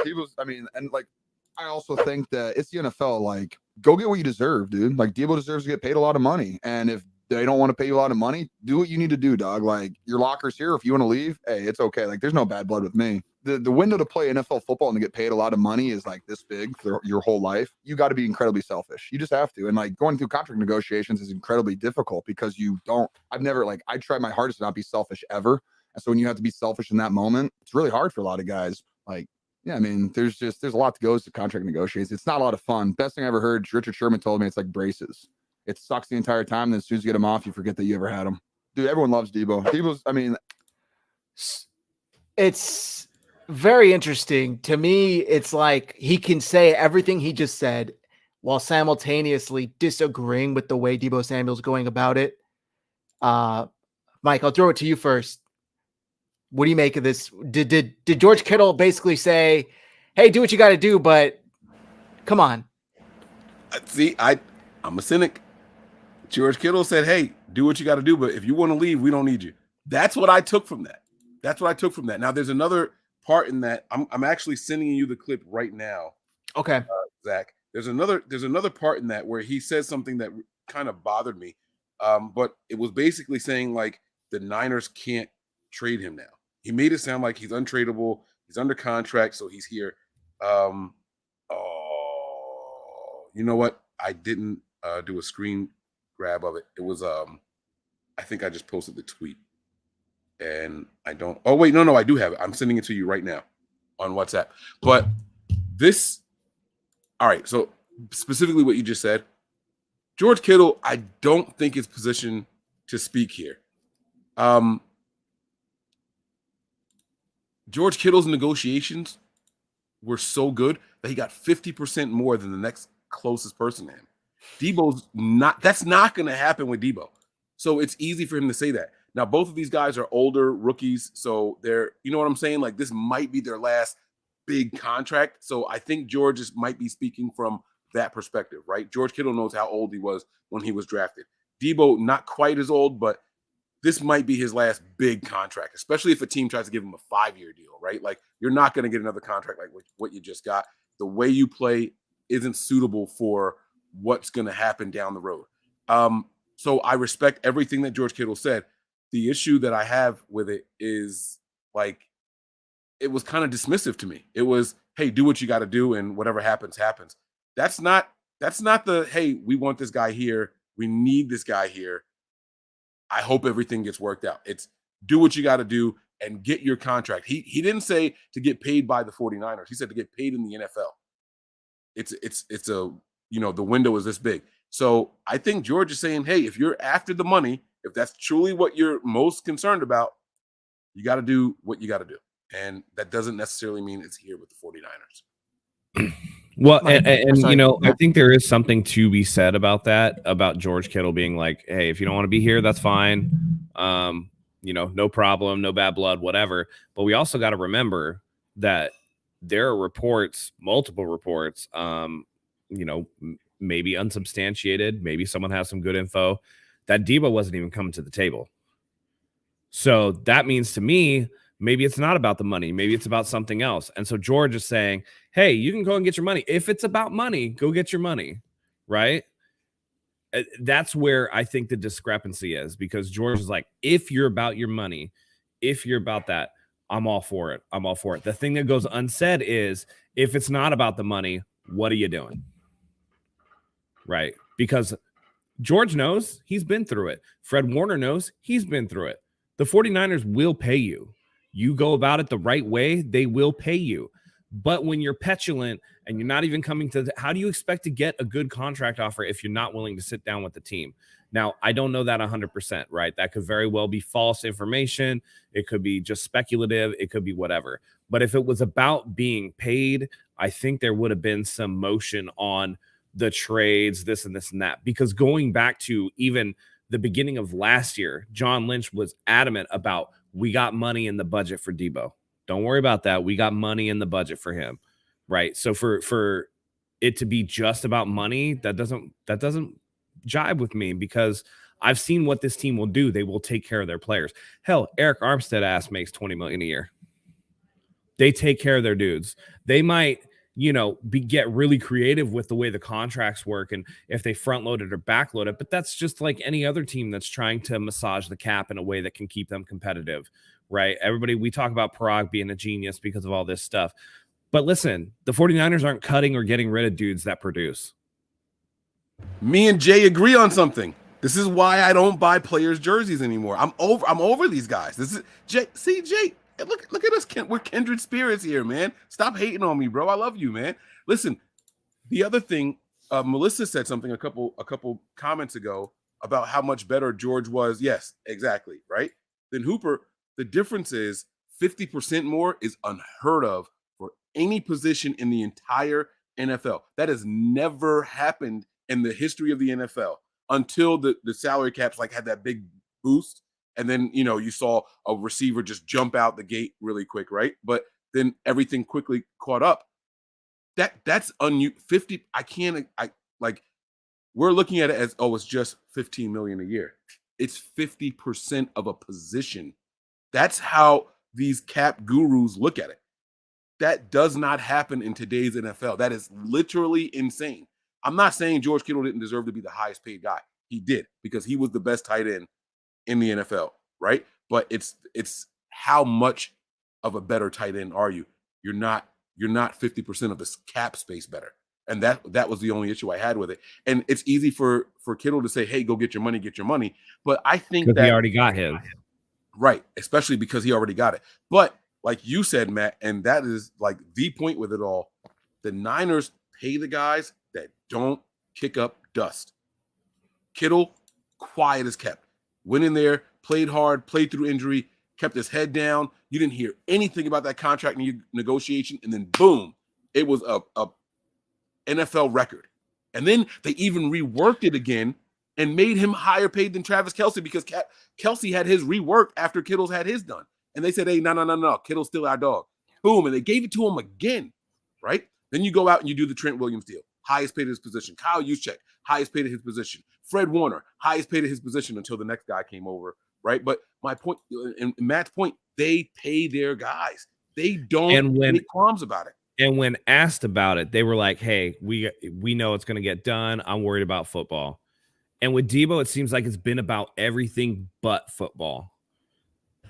I also think that it's the NFL. Like, go get what you deserve, dude. Like, Deebo deserves to get paid a lot of money. And if they don't want to pay you a lot of money, do what you need to do, dog. Like, your locker's here. If you want to leave, hey, it's okay. Like, there's no bad blood with me. The window to play NFL football and to get paid a lot of money is like this big for your whole life. You got to be incredibly selfish. You just have to. And like going through contract negotiations is incredibly difficult because I try my hardest to not be selfish ever. And so when you have to be selfish in that moment, it's really hard for a lot of guys. Like, yeah, I mean, there's a lot that goes to contract negotiations. It's not a lot of fun. Best thing I ever heard, Richard Sherman told me, it's like braces. It sucks the entire time. Then as soon as you get them off, you forget that you ever had them. Dude, everyone loves Deebo. It's very interesting. To me, it's like he can say everything he just said while simultaneously disagreeing with the way Deebo Samuel's going about it. Mike, I'll throw it to you first. What do you make of this? Did George Kittle basically say, "Hey, do what you got to do, but come on"? See, I'm a cynic. George Kittle said, "Hey, do what you got to do, but if you want to leave, we don't need you." That's what I took from that. Now, there's another part in that. I'm actually sending you the clip right now. Okay, Zach. There's another part in that where he says something that kind of bothered me, but it was basically saying like the Niners can't trade him now. He made it sound like he's untradeable. He's under contract, so he's here. You know what? I didn't do a screen grab of it. It was I think I just posted the tweet, and I don't. Oh wait, no, I do have it. I'm sending it to you right now on WhatsApp. But this, all right. So specifically, what you just said, George Kittle, I don't think is positioned to speak here. George Kittle's negotiations were so good that he got 50% more than the next closest person to him. Deebo's not, that's not going to happen with Deebo. So it's easy for him to say that. Now, both of these guys are older rookies. So they're, you know what I'm saying? Like this might be their last big contract. So I think George might be speaking from that perspective, right? George Kittle knows how old he was when he was drafted. Deebo, not quite as old, but this might be his last big contract, especially if a team tries to give him a 5-year deal, right? Like you're not going to get another contract like what you just got. The way you play isn't suitable for what's going to happen down the road. So I respect everything that George Kittle said. The issue that I have with it is like, it was kind of dismissive to me. It was, hey, do what you got to do and whatever happens, happens. That's not the, hey, we want this guy here. We need this guy here. I hope everything gets worked out. It's do what you got to do and get your contract. He didn't say to get paid by the 49ers. He said to get paid in the NFL. It's a, the window is this big. So I think George is saying, hey, if you're after the money, if that's truly what you're most concerned about, you got to do what you got to do. And that doesn't necessarily mean it's here with the 49ers. Well, I think there is something to be said about that, about George Kittle being like, hey, if you don't want to be here, that's fine. No problem, no bad blood, whatever. But we also got to remember that there are reports, multiple reports, maybe unsubstantiated, maybe someone has some good info, that Deebo wasn't even coming to the table. So that means to me, maybe it's not about the money. Maybe it's about something else. And so George is saying, hey, you can go and get your money. If it's about money, go get your money, right? That's where I think the discrepancy is, because George is like, if you're about your money, if you're about that, I'm all for it. I'm all for it. The thing that goes unsaid is, if it's not about the money, what are you doing? Right? Because George knows, he's been through it. Fred Warner knows, he's been through it. The 49ers will pay you. You go about it the right way, they will pay you. But when you're petulant and you're not even coming to how do you expect to get a good contract offer if you're not willing to sit down with the team? Now, I don't know that 100%, right? That could very well be false information. It could be just speculative. It could be whatever. But if it was about being paid, I think there would have been some motion on the trades, this and this and that. Because going back to even the beginning of last year, John Lynch was adamant about, we got money in the budget for Deebo. Don't worry about that. We got money in the budget for him, right? So for it to be just about money, that doesn't jibe with me, because I've seen what this team will do. They will take care of their players. Hell, Eric Armstead ass makes $20 million a year. They take care of their dudes. They might, get really creative with the way the contracts work and if they front load it or back load it, but that's just like any other team that's trying to massage the cap in a way that can keep them competitive, right? We talk about Parag being a genius because of all this stuff. But listen, the 49ers aren't cutting or getting rid of dudes that produce. Me and Jay agree on something. This is why I don't buy players' jerseys anymore. I'm over these guys. This is Jay. See, Jay, look at us. We're kindred spirits here, man. Stop hating on me, bro. I love you, man. Listen, the other thing, Melissa said something a couple comments ago about how much better George was. Yes, exactly, right? Then Hooper, the difference is 50% more is unheard of for any position in the entire NFL. That has never happened in the history of the NFL until the salary caps had that big boost. And then, you saw a receiver just jump out the gate really quick, right? But then everything quickly caught up. That's 50. We're looking at it as, it's just $15 million a year. It's 50% of a position. That's how these cap gurus look at it. That does not happen in today's NFL. That is literally insane. I'm not saying George Kittle didn't deserve to be the highest paid guy. He did, because he was the best tight end in the NFL, right? But it's how much of a better tight end are you? You're not 50% of this cap space better. And that was the only issue I had with it. And it's easy for Kittle to say, hey, go get your money. But I think that he already got his. Right, especially because he already got it. But like you said, Matt, and that is the point with it all, the Niners pay the guys that don't kick up dust. Kittle, quiet as kept. Went in there, played hard, played through injury, kept his head down. You didn't hear anything about that contract negotiation, and then boom, it was a NFL record. And then they even reworked it again and made him higher paid than Travis Kelce, because Kelce had his reworked after Kittle's had his done. And they said, hey, no, Kittle's still our dog. Boom, and they gave it to him again, right? Then you go out and you do the Trent Williams deal. Highest paid at his position. Kyle Juszczyk, highest paid at his position. Fred Warner, highest paid at his position until the next guy came over, right? But my point, and Matt's point, they pay their guys. They don't make qualms about it. And when asked about it, they were like, hey, we know it's going to get done. I'm worried about football. And with Deebo, it seems like it's been about everything but football.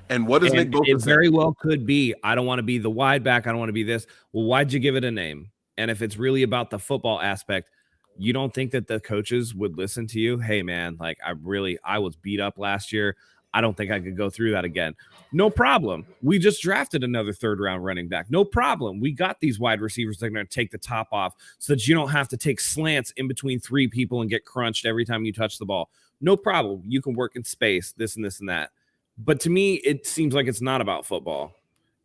And what does Nick Bosa say? It very well could be, I don't want to be the wide back. I don't want to be this. Well, why'd you give it a name? And if it's really about the football aspect, you don't think that the coaches would listen to you? Hey, man, I was beat up last year. I don't think I could go through that again. No problem. We just drafted another third-round running back. No problem. We got these wide receivers that are going to take the top off so that you don't have to take slants in between three people and get crunched every time you touch the ball. No problem. You can work in space, this and this and that. But to me, it seems like it's not about football.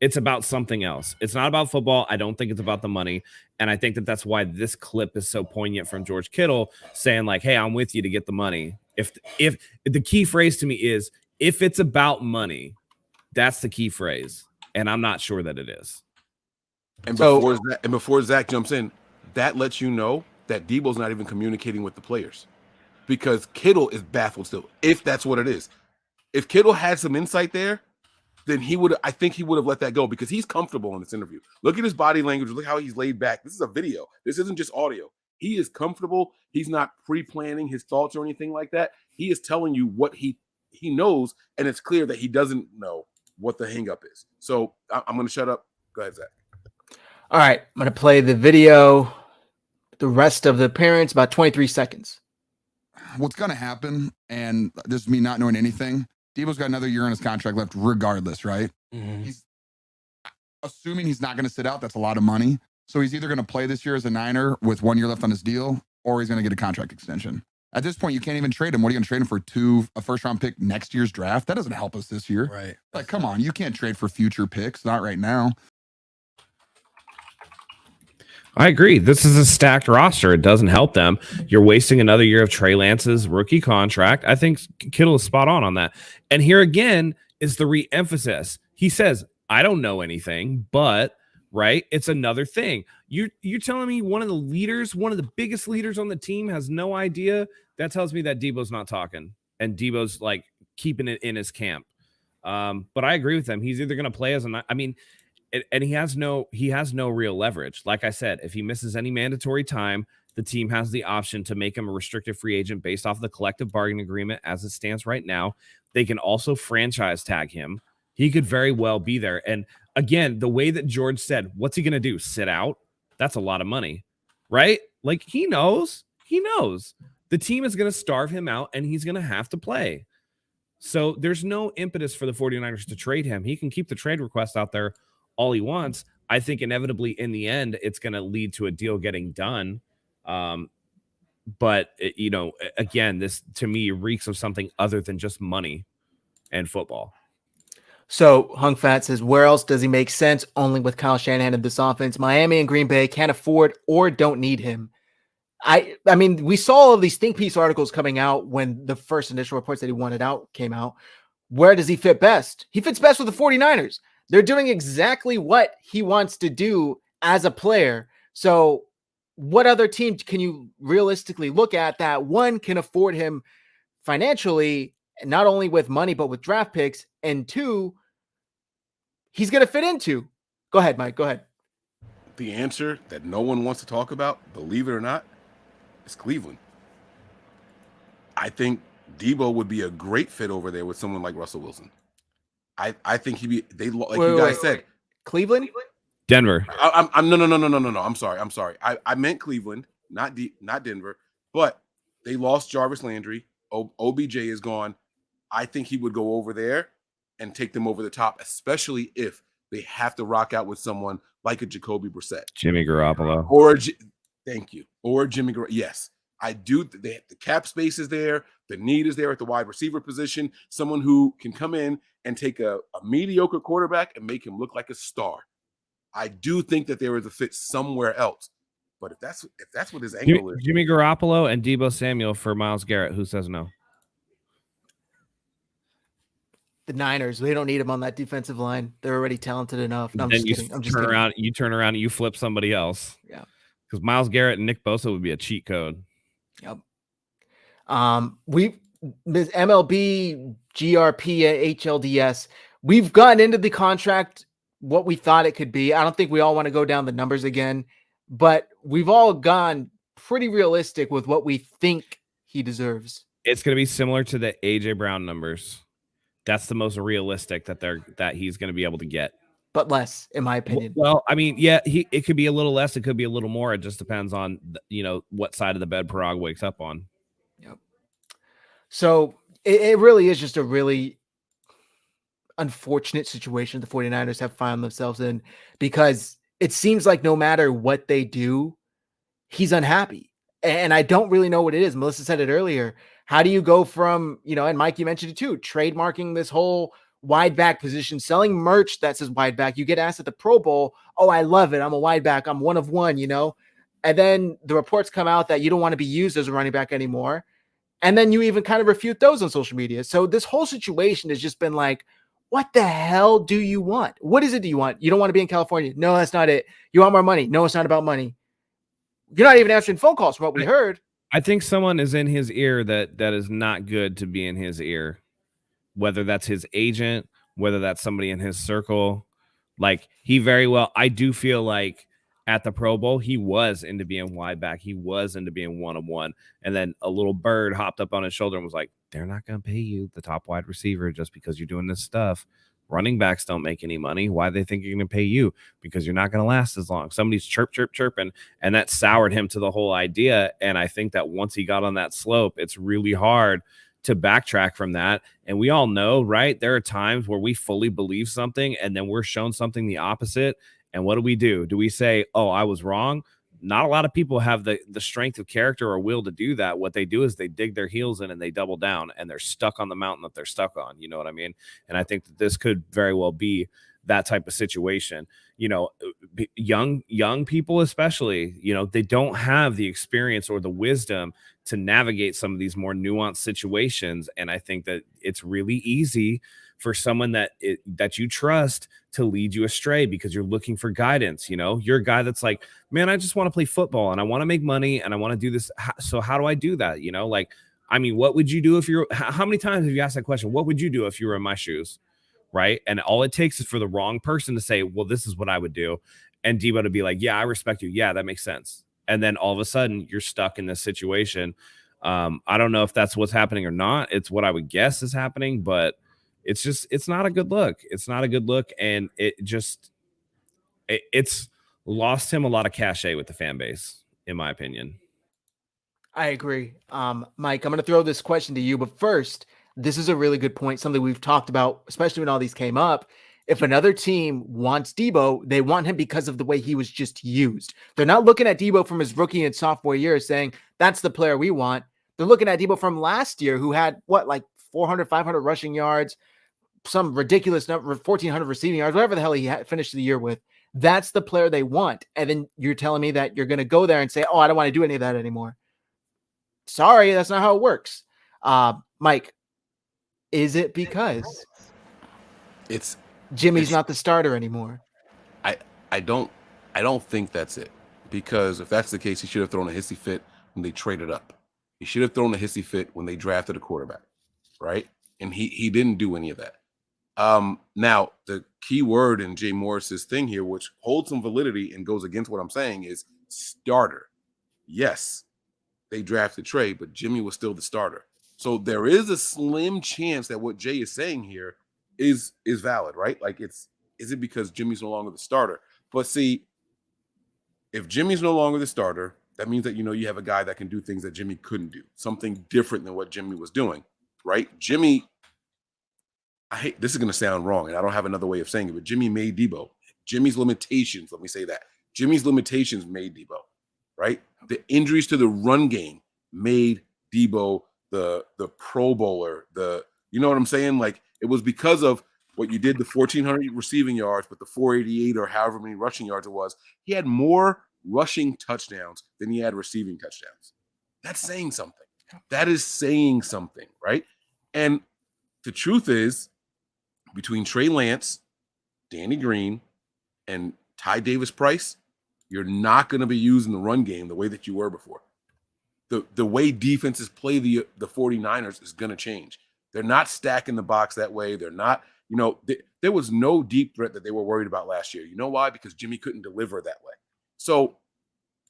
It's about something else. It's not about football. I don't think it's about the money. And I think that that's why this clip is so poignant from George Kittle saying hey, I'm with you to get the money. If the key phrase to me is, if it's about money, that's the key phrase. And I'm not sure that it is. And before Zach jumps in, that lets you know that Deebo's not even communicating with the players, because Kittle is baffled still, if that's what it is. If Kittle had some insight there, then I think he would have let that go, because he's comfortable in this interview. Look at his body language. Look how he's laid back. This is a video. This isn't just audio. He is comfortable. He's not pre-planning his thoughts or anything like that. He is telling you what he knows, and it's clear that he doesn't know what the hang-up is. So I'm going to shut up. Go ahead, Zach. All right. I'm going to play the video, the rest of the appearance, about 23 seconds. What's going to happen, and this is me not knowing anything, Deebo's got another year on his contract left regardless, right? Mm-hmm. He's assuming he's not going to sit out. That's a lot of money. So he's either going to play this year as a Niner with 1 year left on his deal, or he's going to get a contract extension. At this point, you can't even trade him. What are you going to trade him for? A first-round pick next year's draft? That doesn't help us this year. Right. Come on. You can't trade for future picks. Not right now. I agree. This is a stacked roster. It doesn't help them. You're wasting another year of Trey Lance's rookie contract. I think Kittle is spot on that. And here again is the re-emphasis. He says, I don't know anything, but right? It's another thing. You're telling me one of the biggest leaders on the team has no idea? That tells me that Deebo's not talking and Deebo's like keeping it in his camp. But I agree with him. He's either going to play and he has no real leverage. Like I said, if he misses any mandatory time, the team has the option to make him a restricted free agent based off of the collective bargaining agreement as it stands right now. They can also franchise tag him. He could very well be there. And again, the way that George said, what's he going to do? Sit out? That's a lot of money, right? Like he knows the team is going to starve him out and he's going to have to play. So there's no impetus for the 49ers to trade him. He can keep the trade request out there all he wants. I think inevitably in the end, it's going to lead to a deal getting done. But again, this to me reeks of something other than just money and football. So Hung Fat says, where else does he make sense? Only with Kyle Shanahan in this offense. Miami and Green Bay can't afford or don't need him. I mean, we saw all of these think piece articles coming out when the first initial reports that he wanted out came out. Where does he fit best? He fits best with the 49ers. They're doing exactly what he wants to do as a player. So what other team can you realistically look at that one can afford him financially, not only with money, but with draft picks, and two, he's going to fit into? Go ahead, Mike. Go ahead. The answer that no one wants to talk about, believe it or not, is Cleveland. I think Deebo would be a great fit over there with someone like Russell Wilson. I think he'd be. They like you guys said, Cleveland, Denver. I'm no. I'm sorry. I meant Cleveland, not Denver. But they lost Jarvis Landry. OBJ is gone. I think he would go over there and take them over the top, especially if they have to rock out with someone like a Jacoby Brissett, Jimmy Garoppolo, thank you, or Jimmy Garoppolo. Yes, I do. The cap space is there. The need is there at the wide receiver position. Someone who can come in and take a mediocre quarterback and make him look like a star. I do think that there is a fit somewhere else. But if that's what his angle is, Jimmy Garoppolo and Deebo Samuel for Myles Garrett. Who says no? the Niners. They don't need him on that defensive line. They're already talented enough. No, I'm then just kidding. I'm just turn kidding. around. You turn around and you flip somebody else. Yeah. Because Myles Garrett and Nick Bosa would be a cheat code. Yep. This MLB, GRP, HLDS, we've gotten into the contract what we thought it could be. I don't think we all want to go down the numbers again, but we've all gone pretty realistic with what we think he deserves. It's going to be similar to the AJ Brown numbers. That's the most realistic that he's going to be able to get, but less, in my opinion. Well, I mean, yeah, it could be a little less, it could be a little more. It just depends on what side of the bed Parag wakes up on. Yep. So it really is just a really unfortunate situation the 49ers have found themselves in, because it seems like no matter what they do, he's unhappy. And I don't really know what it is. Melissa said it earlier. How do you go from, and Mike, you mentioned it too, trademarking this whole wide back position, selling merch that says wide back. You get asked at the Pro Bowl, oh, I love it. I'm a wide back. I'm one of one, and then the reports come out that you don't want to be used as a running back anymore. And then you even kind of refute those on social media. So this whole situation has just been like, what the hell do you want? What is it do you want? You don't want to be in California. No, that's not it. You want more money. No, it's not about money. You're not even answering phone calls from what we heard. I think someone is in his ear that is not good to be in his ear, whether that's his agent, whether that's somebody in his circle. Like I do feel like at the Pro Bowl, he was into being wide back. He was into being one-on-one. And then a little bird hopped up on his shoulder and was like, they're not going to pay you the top wide receiver just because you're doing this stuff. Running backs don't make any money. Why do they think you're going to pay you? Because you're not going to last as long. Somebody's chirping, and that soured him to the whole idea. And I think that once he got on that slope, it's really hard to backtrack from that. And we all know, right? There are times where we fully believe something and then we're shown something the opposite. And what do? Do we say, oh, I was wrong? Not a lot of people have the strength of character or will to do that. What they do is they dig their heels in and they double down, and they're stuck on the mountain that they're stuck on. You know what I mean? And I think that this could very well be that type of situation. Young people, especially, they don't have the experience or the wisdom to navigate some of these more nuanced situations. And I think that it's really easy for someone that you trust to lead you astray because you're looking for guidance. You're a guy that's like, man, I just want to play football and I want to make money and I want to do this. So how do I do that? What would you do if you're, how many times have you asked that question? What would you do if you were in my shoes? Right. And all it takes is for the wrong person to say, well, this is what I would do. And Deebo to be like, yeah, I respect you. Yeah, that makes sense. And then all of a sudden you're stuck in this situation. I don't know if that's what's happening or not. It's what I would guess is happening, but it's not a good look. It's not a good look. And it's lost him a lot of cachet with the fan base, in my opinion. I agree. Mike, I'm going to throw this question to you, but first, this is a really good point, something we've talked about, especially when all these came up. If another team wants Deebo, they want him because of the way he was just used. They're not looking at Deebo from his rookie and sophomore year saying, that's the player we want. They're looking at Deebo from last year who had, 400, 500 rushing yards, some ridiculous number, 1,400 receiving yards, whatever the hell he had finished the year with. That's the player they want. And then you're telling me that you're going to go there and say, oh, I don't want to do any of that anymore. Sorry, that's not how it works. Mike, is it because It's Jimmy's not the starter anymore? I don't think that's it. Because if that's the case, he should have thrown a hissy fit when they traded up. He should have thrown a hissy fit when they drafted a quarterback, right? And he didn't do any of that. Now, the key word in Jay Morris's thing here, which holds some validity and goes against what I'm saying, is starter. Yes, they drafted Trey, but Jimmy was still the starter. So there is a slim chance that what Jay is saying here is valid, right? Like is it because Jimmy's no longer the starter? But see, if Jimmy's no longer the starter, that means that you have a guy that can do things that Jimmy couldn't do, something different than what Jimmy was doing, right? Jimmy, this is going to sound wrong, and I don't have another way of saying it, but Jimmy made Deebo. Jimmy's limitations, let me say that. Jimmy's limitations made Deebo, right? The injuries to the run game made Deebo the Pro Bowler. You know what I'm saying? Like, it was because of what you did, the 1,400 receiving yards, but the 488 or however many rushing yards it was. He had more rushing touchdowns than he had receiving touchdowns. That's saying something. That is saying something, right? And the truth is, between Trey Lance, Danny Green, and Ty Davis-Price, you're not going to be using the run game the way that you were before. The way defenses play the 49ers is going to change. They're not stacking the box that way. They're not, there was no deep threat that they were worried about last year. You know why? Because Jimmy couldn't deliver that way. So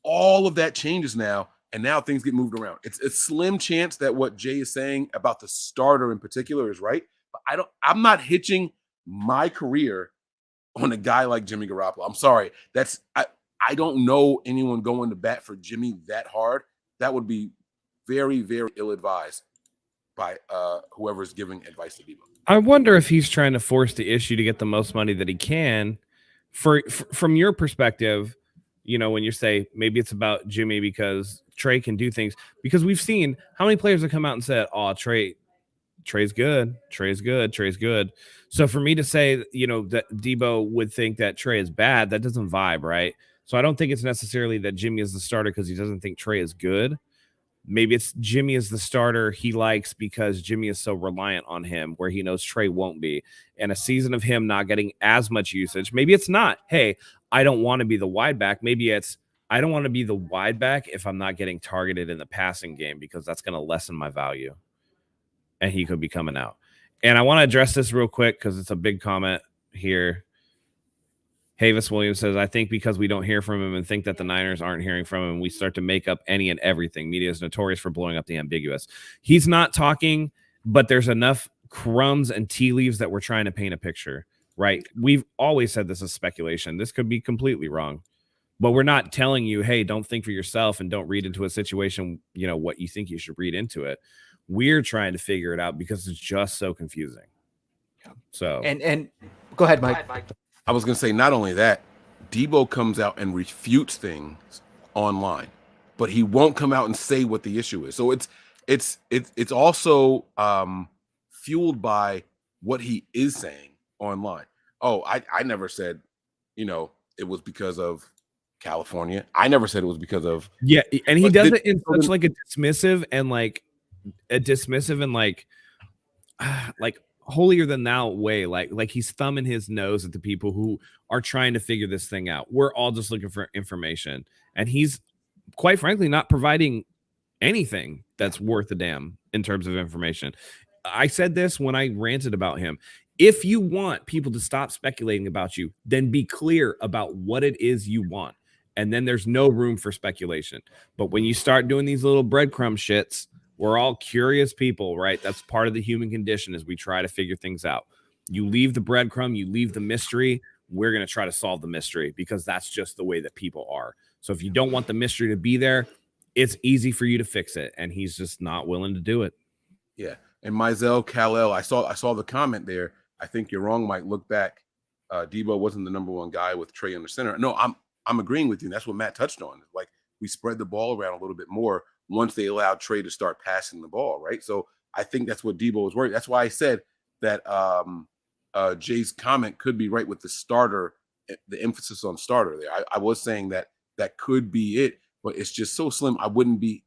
all of that changes now, and now things get moved around. It's a slim chance that what Jay is saying about the starter in particular is right. But I'm not hitching my career on a guy like Jimmy Garoppolo. I'm sorry. I don't know anyone going to bat for Jimmy that hard. That would be very, very ill-advised by whoever's giving advice to Deebo. I wonder if he's trying to force the issue to get the most money that he can. From your perspective, when you say maybe it's about Jimmy because Trey can do things, because we've seen how many players have come out and said, oh, Trey's good. Trey's good. So for me to say, that Deebo would think that Trey is bad, that doesn't vibe, right? So I don't think it's necessarily that Jimmy is the starter because he doesn't think Trey is good. Maybe it's Jimmy is the starter he likes because Jimmy is so reliant on him where he knows Trey won't be. And a season of him not getting as much usage, maybe it's not, hey, I don't want to be the wide back. Maybe it's, I don't want to be the wide back if I'm not getting targeted in the passing game because that's going to lessen my value. And he could be coming out. And I want to address this real quick because it's a big comment here. Havis Williams says, I think because we don't hear from him and think that the Niners aren't hearing from him, we start to make up any and everything. Media is notorious for blowing up the ambiguous. He's not talking, but there's enough crumbs and tea leaves that we're trying to paint a picture, right? We've always said this is speculation. This could be completely wrong, but we're not telling you, hey, don't think for yourself and don't read into a situation, what you think you should read into it. We're trying to figure it out because it's just so confusing. So, and go ahead, Mike. I was going to say, not only that, Deebo comes out and refutes things online, but he won't come out and say what the issue is. So it's also fueled by what he is saying online. Oh, I never said, it was because of California. I never said it was because of. Yeah, and he does it in such like a dismissive and like holier than thou way, like he's thumbing his nose at the people who are trying to figure this thing out. We're all just looking for information, and he's quite frankly not providing anything that's worth a damn in terms of information. I said this when I ranted about him. If you want people to stop speculating about you, then be clear about what it is you want. And then there's no room for speculation. But when you start doing these little breadcrumb shits, we're all curious people, right? That's part of the human condition as we try to figure things out. You leave the breadcrumb, you leave the mystery. We're going to try to solve the mystery because that's just the way that people are. So if you don't want the mystery to be there, it's easy for you to fix it. And he's just not willing to do it. Yeah. And Mizell Kal-El, I saw the comment there. I think you're wrong, Mike. Look back. Deebo wasn't the number one guy with Trey in the center. No, I'm agreeing with you. That's what Matt touched on. Like, we spread the ball around a little bit more once they allowed Trey to start passing the ball, right? So I think that's what Deebo was worried. That's why I said that Jay's comment could be right with the starter, the emphasis on starter there. I was saying that could be it, but it's just so slim. I wouldn't be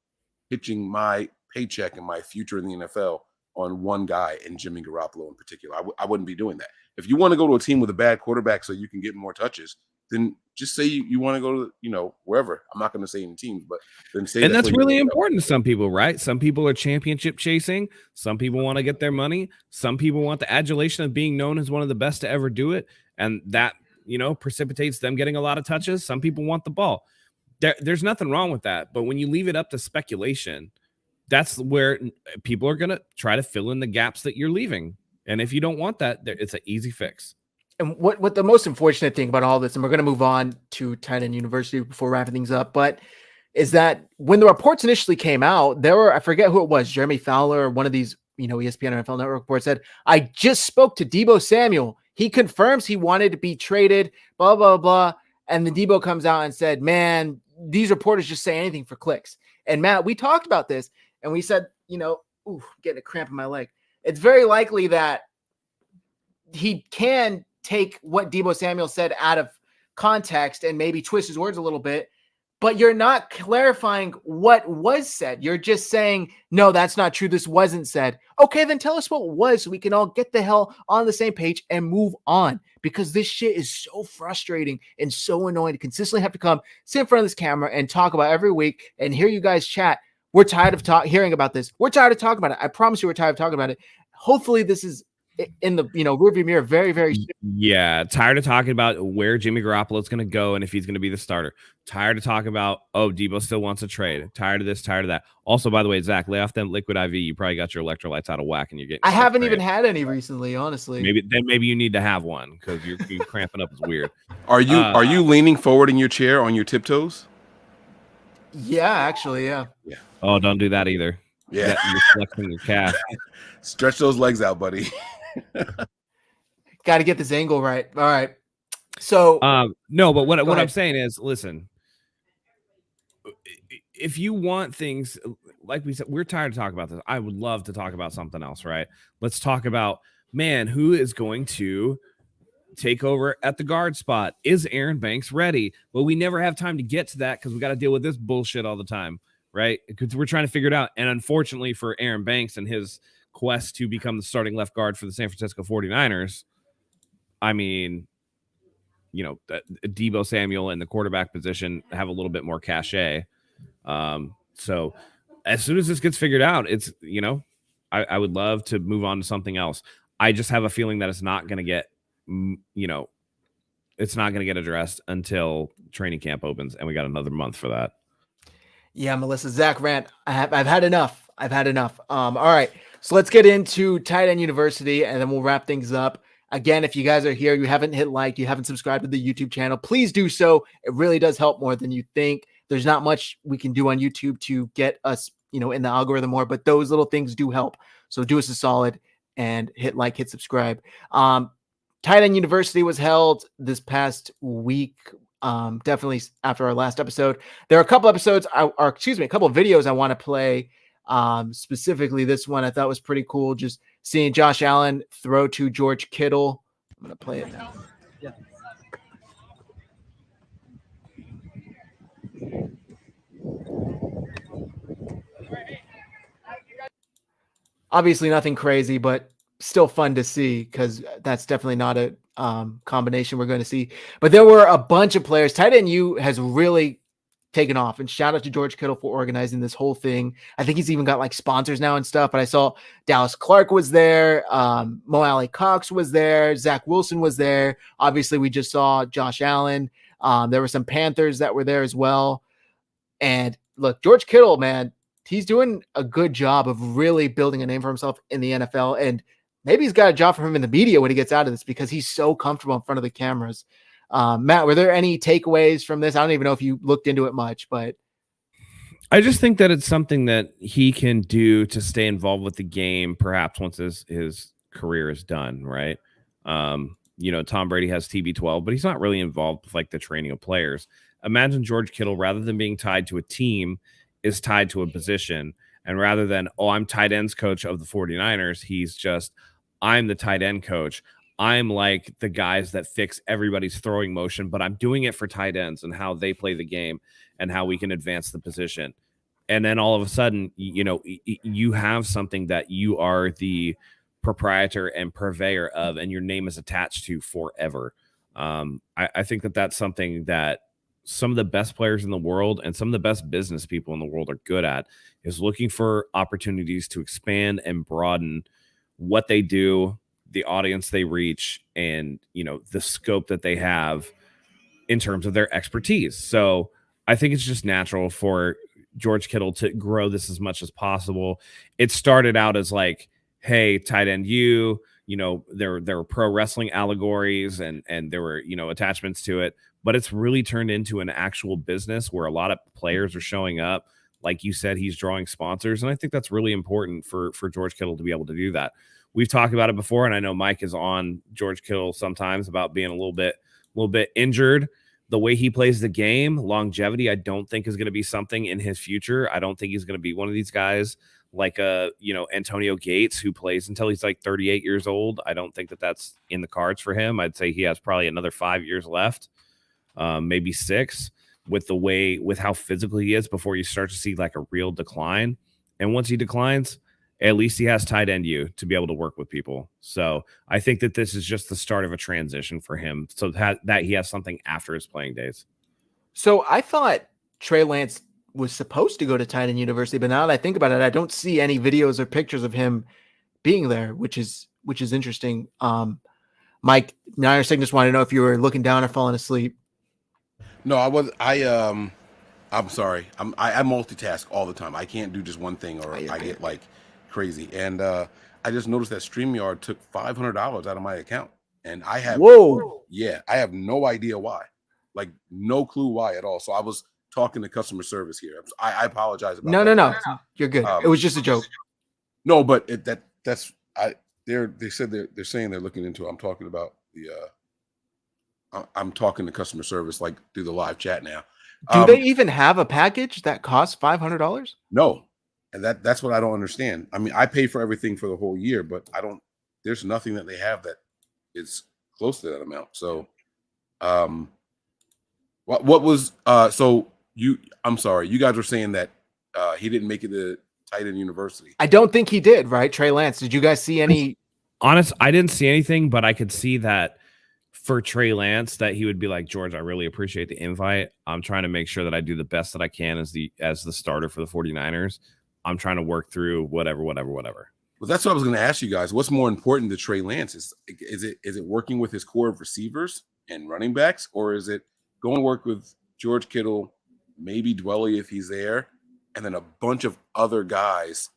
pitching my paycheck and my future in the NFL on one guy, and Jimmy Garoppolo in particular. I wouldn't be doing that. If you want to go to a team with a bad quarterback so you can get more touches, then just say you want to go to, wherever. I'm not going to say any teams, but then say. And that's really important to some people, right? Some people are championship chasing. Some people want to get their money. Some people want the adulation of being known as one of the best to ever do it. And that, precipitates them getting a lot of touches. Some people want the ball. There's nothing wrong with that. But when you leave it up to speculation, that's where people are going to try to fill in the gaps that you're leaving. And if you don't want that, it's an easy fix. And what the most unfortunate thing about all this, and we're going to move on to Tight End University before wrapping things up, but is that when the reports initially came out, there were, I forget who it was, Jeremy Fowler, or one of these, ESPN NFL Network reports said, I just spoke to Deebo Samuel. He confirms he wanted to be traded, blah, blah, blah. And then Deebo comes out and said, man, these reporters just say anything for clicks. And Matt, we talked about this and we said, getting a cramp in my leg. It's very likely that he can take what Deebo Samuel said out of context and maybe twist his words a little bit, but you're not clarifying what was said. You're just saying, no, that's not true. This wasn't said. Okay, then tell us what was so we can all get the hell on the same page and move on, because this shit is so frustrating and so annoying to consistently have to come sit in front of this camera and talk about every week and hear you guys chat. We're tired of hearing about this. We're tired of talking about it. I promise you we're tired of talking about it. Hopefully this is in the rearview mirror very, very soon. Yeah, tired of talking about where Jimmy Garoppolo is going to go and if he's going to be the starter. Tired of talking about, Deebo still wants a trade. Tired of this, tired of that. Also, by the way, Zach, lay off them liquid IV. You probably got your electrolytes out of whack and you're getting. I haven't even had any recently, honestly. Maybe you need to have one because you're cramping up is weird. Are you leaning forward in your chair on your tiptoes? Yeah, actually, yeah. Yeah. Oh, don't do that either. Yeah, you're flexing your calf. Stretch those legs out, buddy. Got to get this angle right. All right. So no, but what I'm saying is, listen, if you want things, like we said, we're tired of talking about this. I would love to talk about something else, right? Let's talk about, man, who is going to take over at the guard spot? Is Aaron Banks ready? Well, we never have time to get to that because we got to deal with this bullshit all the time, right? Because we're trying to figure it out. And unfortunately for Aaron Banks and his quest to become the starting left guard for the San Francisco 49ers, I mean, Deebo Samuel and the quarterback position have a little bit more cachet. So as soon as this gets figured out, it's, I would love to move on to something else. I just have a feeling that it's not going to get, it's not going to get addressed until training camp opens, and we got another month for that. Yeah, Melissa, Zach rant. I've had enough. All right. So let's get into Tight End University, and then we'll wrap things up. Again, if you guys are here, you haven't hit like, you haven't subscribed to the YouTube channel, please do so. It really does help more than you think. There's not much we can do on YouTube to get us, in the algorithm more, but those little things do help. So do us a solid and hit like, hit subscribe. Tight End University was held this past week. Definitely after our last episode. There are a couple episodes, a couple of videos I want to play. Specifically this one I thought was pretty cool, just seeing Josh Allen throw to George Kittle. I'm gonna play it now. Yeah. Obviously nothing crazy, but still fun to see because that's definitely not a combination we're going to see. But there were a bunch of players. Tight end U has really taken off, and shout out to George Kittle for organizing this whole thing. I think he's even got like sponsors now and stuff. But I saw Dallas Clark was there, Mo Alley Cox was there, Zach Wilson was there. Obviously, we just saw Josh Allen. There were some Panthers that were there as well. And look, George Kittle, man, he's doing a good job of really building a name for himself in the NFL. And maybe he's got a job for him in the media when he gets out of this because he's so comfortable in front of the cameras. Matt, were there any takeaways from this? I don't even know if you looked into it much, but I just think that it's something that he can do to stay involved with the game, perhaps once his career is done, right? Tom Brady has TB12, but he's not really involved with like the training of players. Imagine George Kittle, rather than being tied to a team, is tied to a position. And rather than, I'm tight ends coach of the 49ers, he's just, I'm the tight end coach. I'm like the guys that fix everybody's throwing motion, but I'm doing it for tight ends and how they play the game and how we can advance the position. And then all of a sudden, you have something that you are the proprietor and purveyor of, and your name is attached to forever. I think that that's something that some of the best players in the world and some of the best business people in the world are good at, is looking for opportunities to expand and broaden what they do, the audience they reach, and the scope that they have in terms of their expertise. So I think it's just natural for George Kittle to grow this as much as possible. It started out as like, hey, tight end U, there were pro wrestling allegories and there were attachments to it, but it's really turned into an actual business where a lot of players are showing up. Like you said, he's drawing sponsors, and I think that's really important for George Kittle to be able to do that. We've talked about it before, and I know Mike is on George Kittle sometimes about being a little bit injured. The way he plays the game, longevity, I don't think is going to be something in his future. I don't think he's going to be one of these guys like Antonio Gates, who plays until he's like 38 years old. I don't think that that's in the cards for him. I'd say he has probably another 5 years left, maybe 6, with how physical he is before you start to see like a real decline. And once he declines, at least he has tight end U to be able to work with people. So I think that this is just the start of a transition for him, so that he has something after his playing days. So I thought Trey Lance was supposed to go to tight end university, but now that I think about it, I don't see any videos or pictures of him being there, which is interesting. Mike, Niners just want to know if you were looking down or falling asleep. No, I was. I'm sorry. I multitask all the time. I can't do just one thing, or I get like crazy. And I just noticed that StreamYard took $500 out of my account, and I have I have no idea why, like no clue why at all. So I was talking to customer service here. I apologize about that. No, you're good. It was just a joke. No, but they said they're saying they're looking into it. I'm talking about I'm talking to customer service like through the live chat now. Do they even have a package that costs $500? No. And that's what I don't understand. I mean, I pay for everything for the whole year, but there's nothing that they have that is close to that amount. So, what was, I'm sorry, you guys were saying that he didn't make it to tight end university. I don't think he did, right? Trey Lance. Did you guys see any? Honest, I didn't see anything, but I could see that for Trey Lance, that he would be like, George, I really appreciate the invite. I'm trying to make sure that I do the best that I can as the starter for the 49ers. I'm trying to work through whatever. Well, that's what I was going to ask you guys. What's more important to Trey Lance? Is it working with his core of receivers and running backs, or is it going to work with George Kittle, maybe Dwelly if he's there, and then a bunch of other guys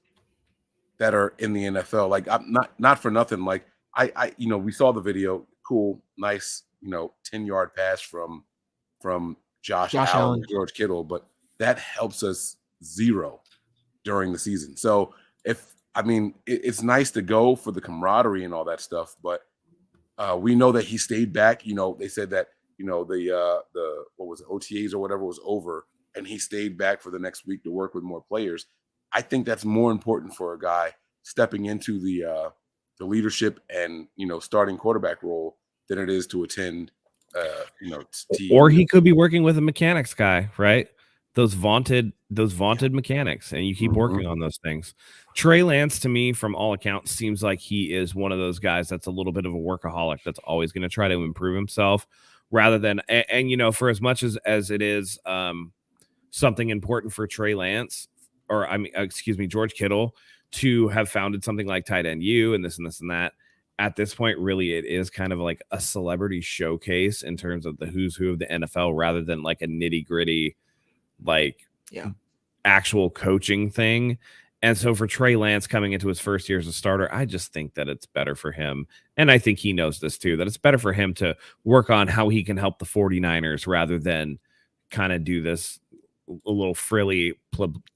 that are in the NFL? Like, I'm not for nothing. Like I we saw the video. Cool, nice, 10-yard pass from Josh Allen, George Kittle, but that helps us zero during the season. So it's nice to go for the camaraderie and all that stuff, but we know that he stayed back. They said that the what was it, OTAs or whatever was over, and he stayed back for the next week to work with more players. I think that's more important for a guy stepping into the leadership and starting quarterback role than it is to attend. Or he could be working with a mechanics guy, right? those vaunted mechanics, and you keep working on those things. Trey Lance, to me, from all accounts, seems like he is one of those guys that's a little bit of a workaholic that's always going to try to improve himself rather than and you know, for as much as it is something important for Trey Lance, or I mean, excuse me, George Kittle, to have founded something like Tight End U and this and this and that. At this point, really, it is kind of like a celebrity showcase in terms of the who's who of the NFL rather than like a nitty gritty, like actual coaching thing. And so for Trey Lance coming into his first year as a starter, I just think that it's better for him. And I think he knows this too, that it's better for him to work on how he can help the 49ers rather than kind of do this a little frilly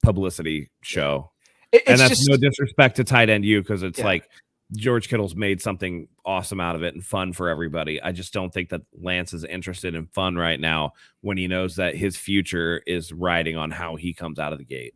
publicity show. And that's just no disrespect to Tight End U, because it's like George Kittle's made something awesome out of it and fun for everybody. I just don't think that Lance is interested in fun right now when he knows that his future is riding on how he comes out of the gate.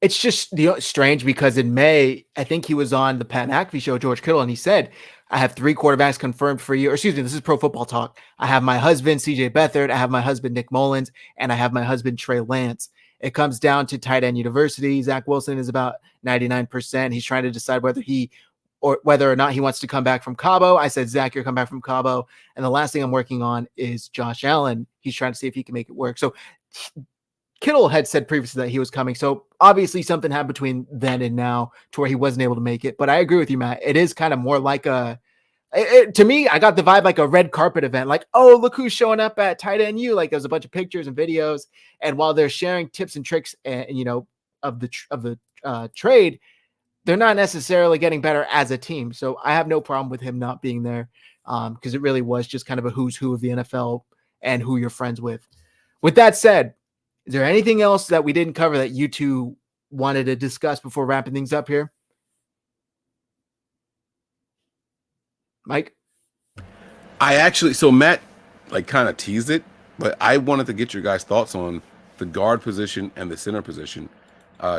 It's just strange because in May, I think he was on the Pat McAfee show, George Kittle, and he said, I have 3 quarterbacks confirmed for you. Or excuse me, this is Pro Football Talk. I have my husband, CJ Beathard. I have my husband, Nick Mullins, and I have my husband, Trey Lance. It comes down to tight end university. Zach Wilson is about 99%. He's trying to decide whether or not he wants to come back from Cabo. I said, Zach, you're coming back from Cabo. And the last thing I'm working on is Josh Allen. He's trying to see if he can make it work. So Kittle had said previously that he was coming. So obviously something happened between then and now to where he wasn't able to make it. But I agree with you, Matt. It is kind of more like to me, I got the vibe like a red carpet event. Like, oh, look who's showing up at Tight End U. Like there's a bunch of pictures and videos. And while they're sharing tips and tricks and of the trade, they're not necessarily getting better as a team. So I have no problem with him not being there because it really was just kind of a who's who of the NFL and who you're friends with. With that said, is there anything else that we didn't cover that you two wanted to discuss before wrapping things up here? Mike? So Matt like kind of teased it, but I wanted to get your guys' thoughts on the guard position and the center position.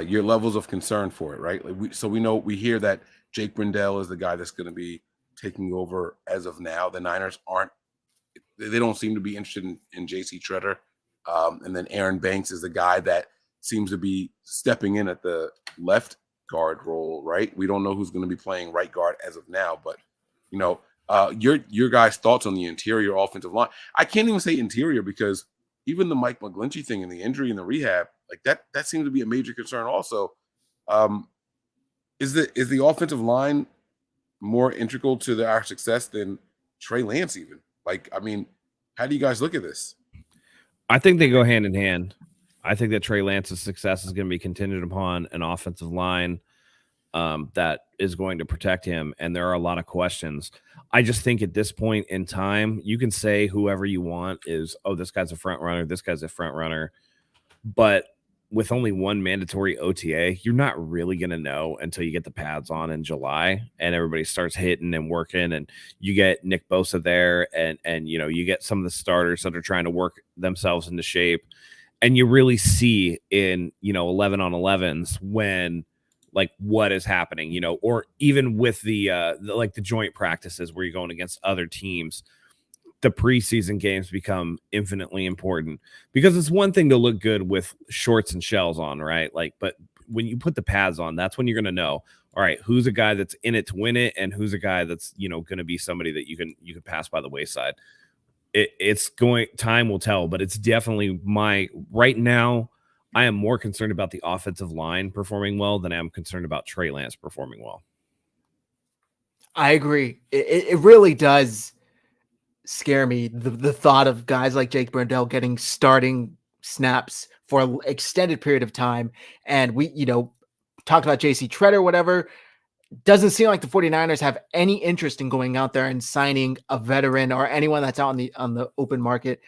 Your levels of concern for it, right? Like we hear that Jake Brendel is the guy that's going to be taking over as of now. The Niners they don't seem to be interested in JC Treader. And then Aaron Banks is the guy that seems to be stepping in at the left guard role, right? We don't know who's going to be playing right guard as of now, but your guys' thoughts on the interior offensive line. I can't even say interior because even the Mike McGlinchey thing and the injury and the rehab, like that seems to be a major concern also. Is the offensive line more integral to our success than Trey Lance even? Like, I mean, how do you guys look at this? I think they go hand in hand. I think that Trey Lance's success is going to be contingent upon an offensive line that is going to protect him. And there are a lot of questions. I just think at this point in time, you can say whoever you want is, oh, this guy's a front runner. This guy's a front runner. But with only one mandatory OTA, you're not really going to know until you get the pads on in July and everybody starts hitting and working and you get Nick Bosa there and you get some of the starters that are trying to work themselves into shape. And you really see in, 11 on 11s when like what is happening, or even with the joint practices where you're going against other teams, the preseason games become infinitely important because it's one thing to look good with shorts and shells on, right? Like, but when you put the pads on, that's when you're going to know, all right, who's a guy that's in it to win it. And who's a guy that's, going to be somebody that you can pass by the wayside. Time will tell, but it's definitely right now. I am more concerned about the offensive line performing well than I am concerned about Trey Lance performing well. I agree. It really does scare me the thought of guys like Jake Brendel getting starting snaps for an extended period of time. And we, talked about JC Treader, whatever. Doesn't seem like the 49ers have any interest in going out there and signing a veteran or anyone that's out on the open market.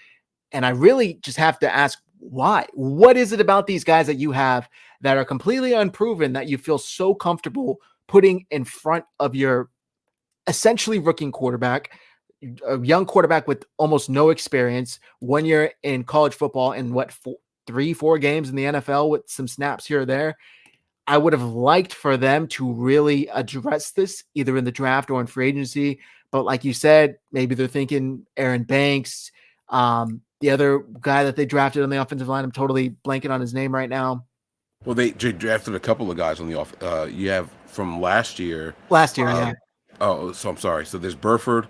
And I really just have to ask why. What is it about these guys that you have that are completely unproven that you feel so comfortable putting in front of your essentially rookie quarterback, a young quarterback with almost no experience, 1 year in college football and 3-4 games in the NFL with some snaps here or there? I would have liked for them to really address this either in the draft or in free agency. But like you said, maybe they're thinking Aaron Banks, the other guy that they drafted on the offensive line. I'm totally blanking on his name right now. Well, they drafted a couple of guys on the off. You have from last year. Last year, yeah. Oh, so I'm sorry. So there's Burford.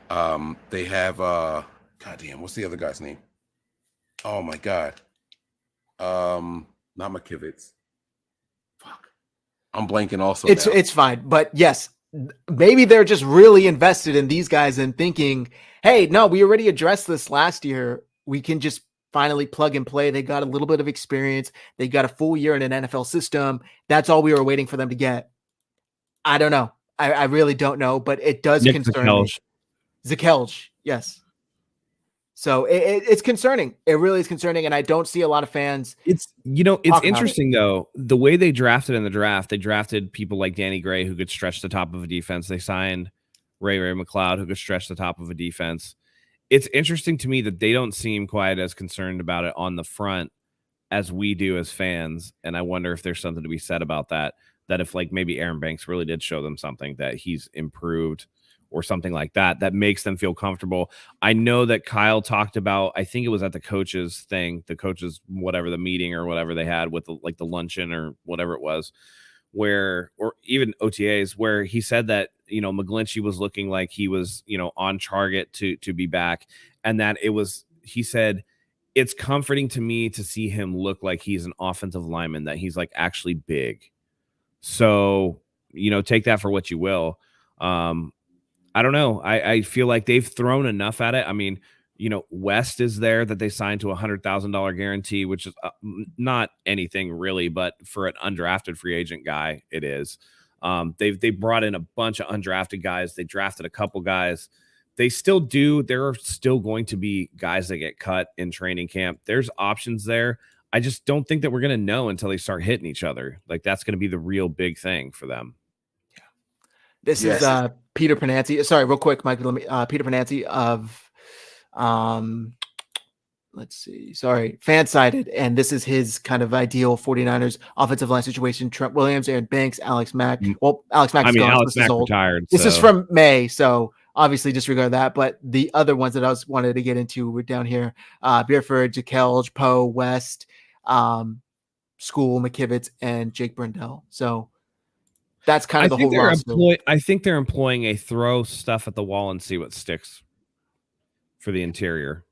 They have goddamn, what's the other guy's name? Oh my god. Not McKivitz. Fuck. I'm blanking also. It's fine. But yes, maybe they're just really invested in these guys and thinking, hey, no, we already addressed this last year. We can just finally plug and play. They got a little bit of experience. They got a full year in an NFL system. That's all we were waiting for them to get. I don't know. I really don't know, but it does concern me. Zakelj, yes. So it's concerning. It really is concerning, and I don't see a lot of fans. It's interesting though, the way they drafted in the draft. They drafted people like Danny Gray who could stretch the top of a defense. They signed Ray McLeod who could stretch the top of a defense. It's interesting to me that they don't seem quite as concerned about it on the front as we do as fans, and I wonder if there's something to be said about that. That if like maybe Aaron Banks really did show them something, that he's improved or something like that, that makes them feel comfortable. I know that Kyle talked about, I think it was at the coaches thing, the coaches, whatever the meeting or whatever they had with the luncheon or whatever it was, where, or even OTAs, where he said that, McGlinchey was looking like he was, on target to be back. And that it was, he said, it's comforting to me to see him look like he's an offensive lineman, that he's like actually big. So, take that for what you will. I don't know. I feel like they've thrown enough at it. I mean, West is there that they signed to a $100,000 guarantee, which is not anything really, but for an undrafted free agent guy, it is. They brought in a bunch of undrafted guys. They drafted a couple guys. They still do. There are still going to be guys that get cut in training camp. There's options there. I just don't think that we're going to know until they start hitting each other. Like that's going to be the real big thing for them. This is Peter Pananzi. Sorry, real quick, Mike. Let me Peter Pananzi of let's see. Sorry, Fansided, and this is his kind of ideal 49ers offensive line situation. Trent Williams, Aaron Banks, Alex Mack. Well, Alex Mack is gone. Alex Mack retired. This is from May, so obviously disregard that. But the other ones that I wanted to get into were down here: Beerford, Jakelj, Poe, West, School, McKivitz, and Jake Brindell. So that's kind of the whole roster. I think they're employing a throw stuff at the wall and see what sticks for the interior.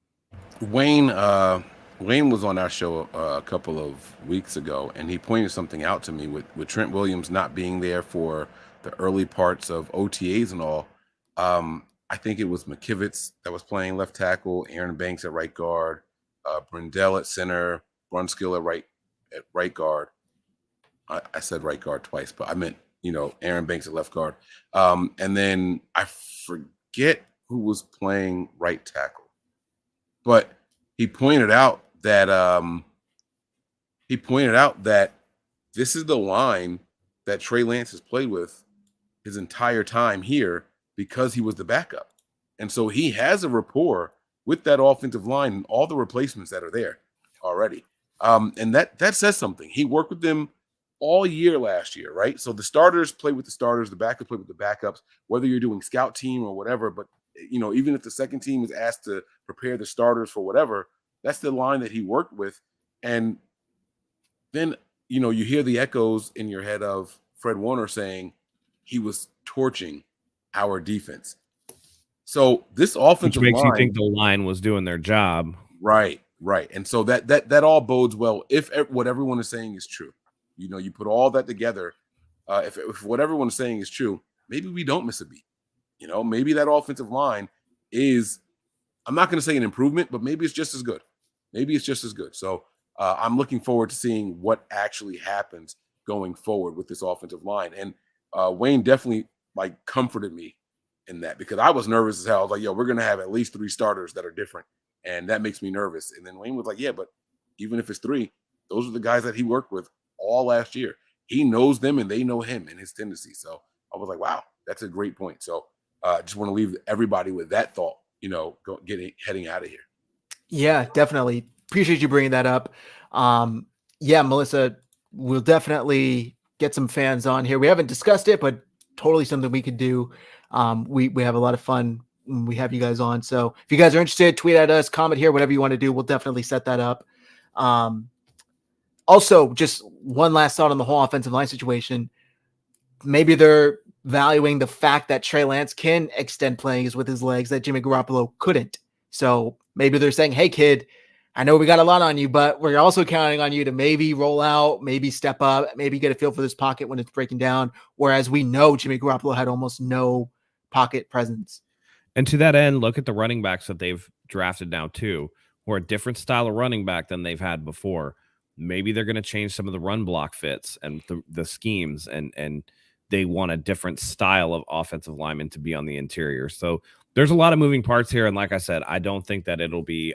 Wayne was on our show a couple of weeks ago, and he pointed something out to me with Trent Williams not being there for the early parts of OTAs and all. I think it was McKivitz that was playing left tackle, Aaron Banks at right guard, Brindell at center, Brunskill at right guard. I said right guard twice, but I meant Aaron Banks at left guard. And then I forget who was playing right tackle. But he pointed out that this is the line that Trey Lance has played with his entire time here because he was the backup. And so he has a rapport with that offensive line and all the replacements that are there already. And that says something. He worked with them all year last year, right? So the starters play with the starters, the backups play with the backups, whether you're doing scout team or whatever. But even if the second team is asked to prepare the starters for whatever, that's the line that he worked with. And then, you hear the echoes in your head of Fred Warner saying he was torching our defense. So this offensive line, which makes you think the line was doing their job. Right. And so that all bodes well if what everyone is saying is true. You put all that together. If what everyone is saying is true, maybe we don't miss a beat. Maybe that offensive line is, I'm not going to say an improvement, but maybe it's just as good. So I'm looking forward to seeing what actually happens going forward with this offensive line. And Wayne definitely comforted me in that, because I was nervous as hell. I was like, yo, we're going to have at least 3 starters that are different. And that makes me nervous. And then Wayne was like, yeah, but even if it's 3, those are the guys that he worked with all last year. He knows them and they know him and his tendencies. So I was like, wow, that's a great point. So I just want to leave everybody with that thought, heading out of here. Yeah, definitely. Appreciate you bringing that up. Yeah, Melissa, we'll definitely get some fans on here. We haven't discussed it, but totally something we could do. We have a lot of fun when we have you guys on. So if you guys are interested, tweet at us, comment here, whatever you want to do. We'll definitely set that up. Also, just one last thought on the whole offensive line situation. Maybe they're valuing the fact that Trey Lance can extend plays with his legs that Jimmy Garoppolo couldn't. So maybe they're saying, hey, kid, I know we got a lot on you, but we're also counting on you to maybe roll out, maybe step up, maybe get a feel for this pocket when it's breaking down. Whereas we know Jimmy Garoppolo had almost no pocket presence. And to that end, look at the running backs that they've drafted now too, who are a different style of running back than they've had before. Maybe they're going to change some of the run block fits and the schemes, and they want a different style of offensive lineman to be on the interior. So there's a lot of moving parts here. And like I said, I don't think that it'll be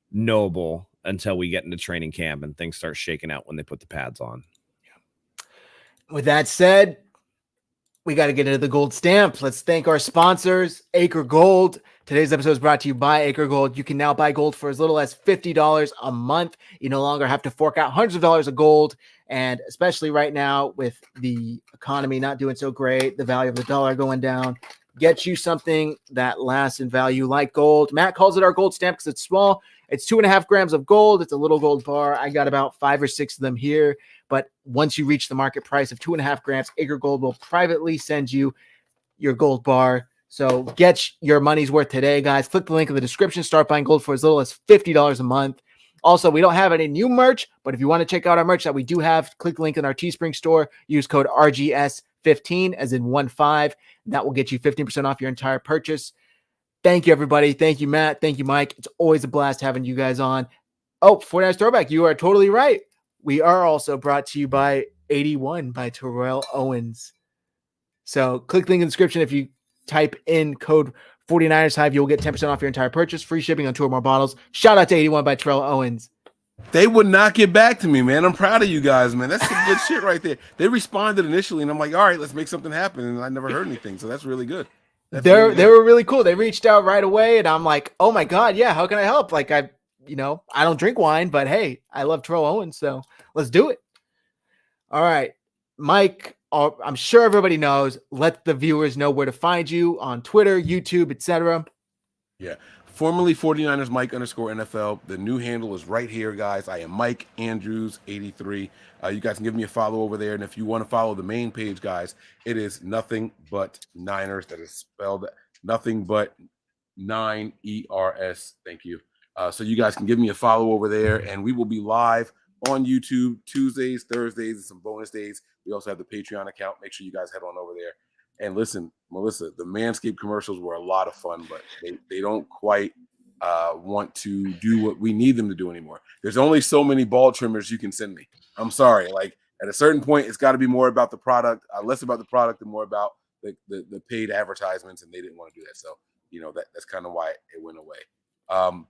knowable until we get into training camp and things start shaking out when they put the pads on. With that said, we got to get into the gold stamp. Let's thank our sponsors, Acre Gold. Today's episode is brought to you by Acre Gold. You can now buy gold for as little as $50 a month. You no longer have to fork out hundreds of dollars of gold. And especially right now with the economy not doing so great, the value of the dollar going down, get you something that lasts in value like gold. Matt calls it our gold stamp because it's small. It's 2.5 grams of gold. It's a little gold bar. I got about 5 or 6 of them here. But once you reach the market price of 2.5 grams, Acre Gold will privately send you your gold bar. So get your money's worth today, guys. Click the link in the description. Start buying gold for as little as $50 a month. Also, we don't have any new merch, but if you want to check out our merch that we do have, click the link in our Teespring store. Use code RGS15 as in 15. That will get you 15% off your entire purchase. Thank you, everybody. Thank you, Matt. Thank you, Mike. It's always a blast having you guys on. Oh, 49ers Throwback, you are totally right. We are also brought to you by 81 by Terrell Owens. So click the link in the description. If you type in code 49ers Hive, you'll get 10% off your entire purchase. Free shipping on 2 or more bottles. Shout out to 81 by Terrell Owens. They would not get back to me, man. I'm proud of you guys, man. That's some good shit right there. They responded initially, and I'm like, all right, let's make something happen. And I never heard anything, so that's really good. They were really cool. They reached out right away, and I'm like, oh my God, yeah, how can I help? Like, I don't drink wine, but hey, I love Terrell Owens, so let's do it. All right, Mike, I'm sure everybody knows. Let the viewers know where to find you on Twitter, YouTube, etc. Yeah. Formerly 49ers Mike _NFL. The new handle is right here, guys. I am Mike Andrews 83. You guys can give me a follow over there. And if you want to follow the main page, guys, it is Nothing But Niners. That is spelled Nothing But 9 ERS. Thank you. So you guys can give me a follow over there, and we will be live on YouTube Tuesdays, Thursdays, and some bonus days. We also have the Patreon account. Make sure you guys head on over there. And listen, Melissa, the Manscaped commercials were a lot of fun, but they don't quite want to do what we need them to do anymore. There's only so many ball trimmers you can send me. I'm sorry. Like, at a certain point, it's got to be more about the product, less about the product and more about the paid advertisements, and they didn't want to do that. So, that's kind of why it went away.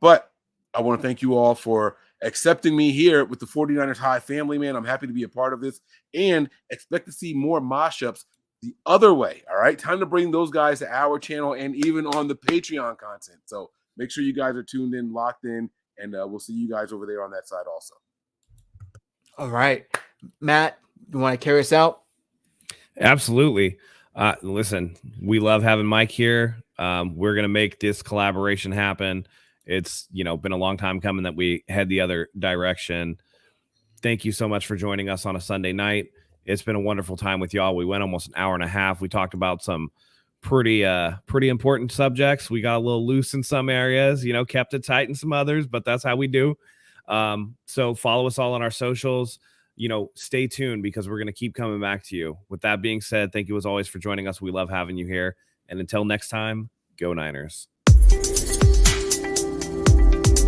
But I want to thank you all for accepting me here with the 49ers Hive family, man. I'm happy to be a part of this and expect to see more mashups the other way. All right. Time to bring those guys to our channel and even on the Patreon content. So make sure you guys are tuned in, locked in, and we'll see you guys over there on that side also. All right. Matt, you want to carry us out? Absolutely. Listen, we love having Mike here. We're going to make this collaboration happen. It's, been a long time coming that we head the other direction. Thank you so much for joining us on a Sunday night. It's been a wonderful time with y'all. We went almost an hour and a half. We talked about some pretty important subjects. We got a little loose in some areas, kept it tight in some others, but that's how we do. So follow us all on our socials. Stay tuned because we're going to keep coming back to you. With that being said, thank you as always for joining us. We love having you here. And until next time, go Niners.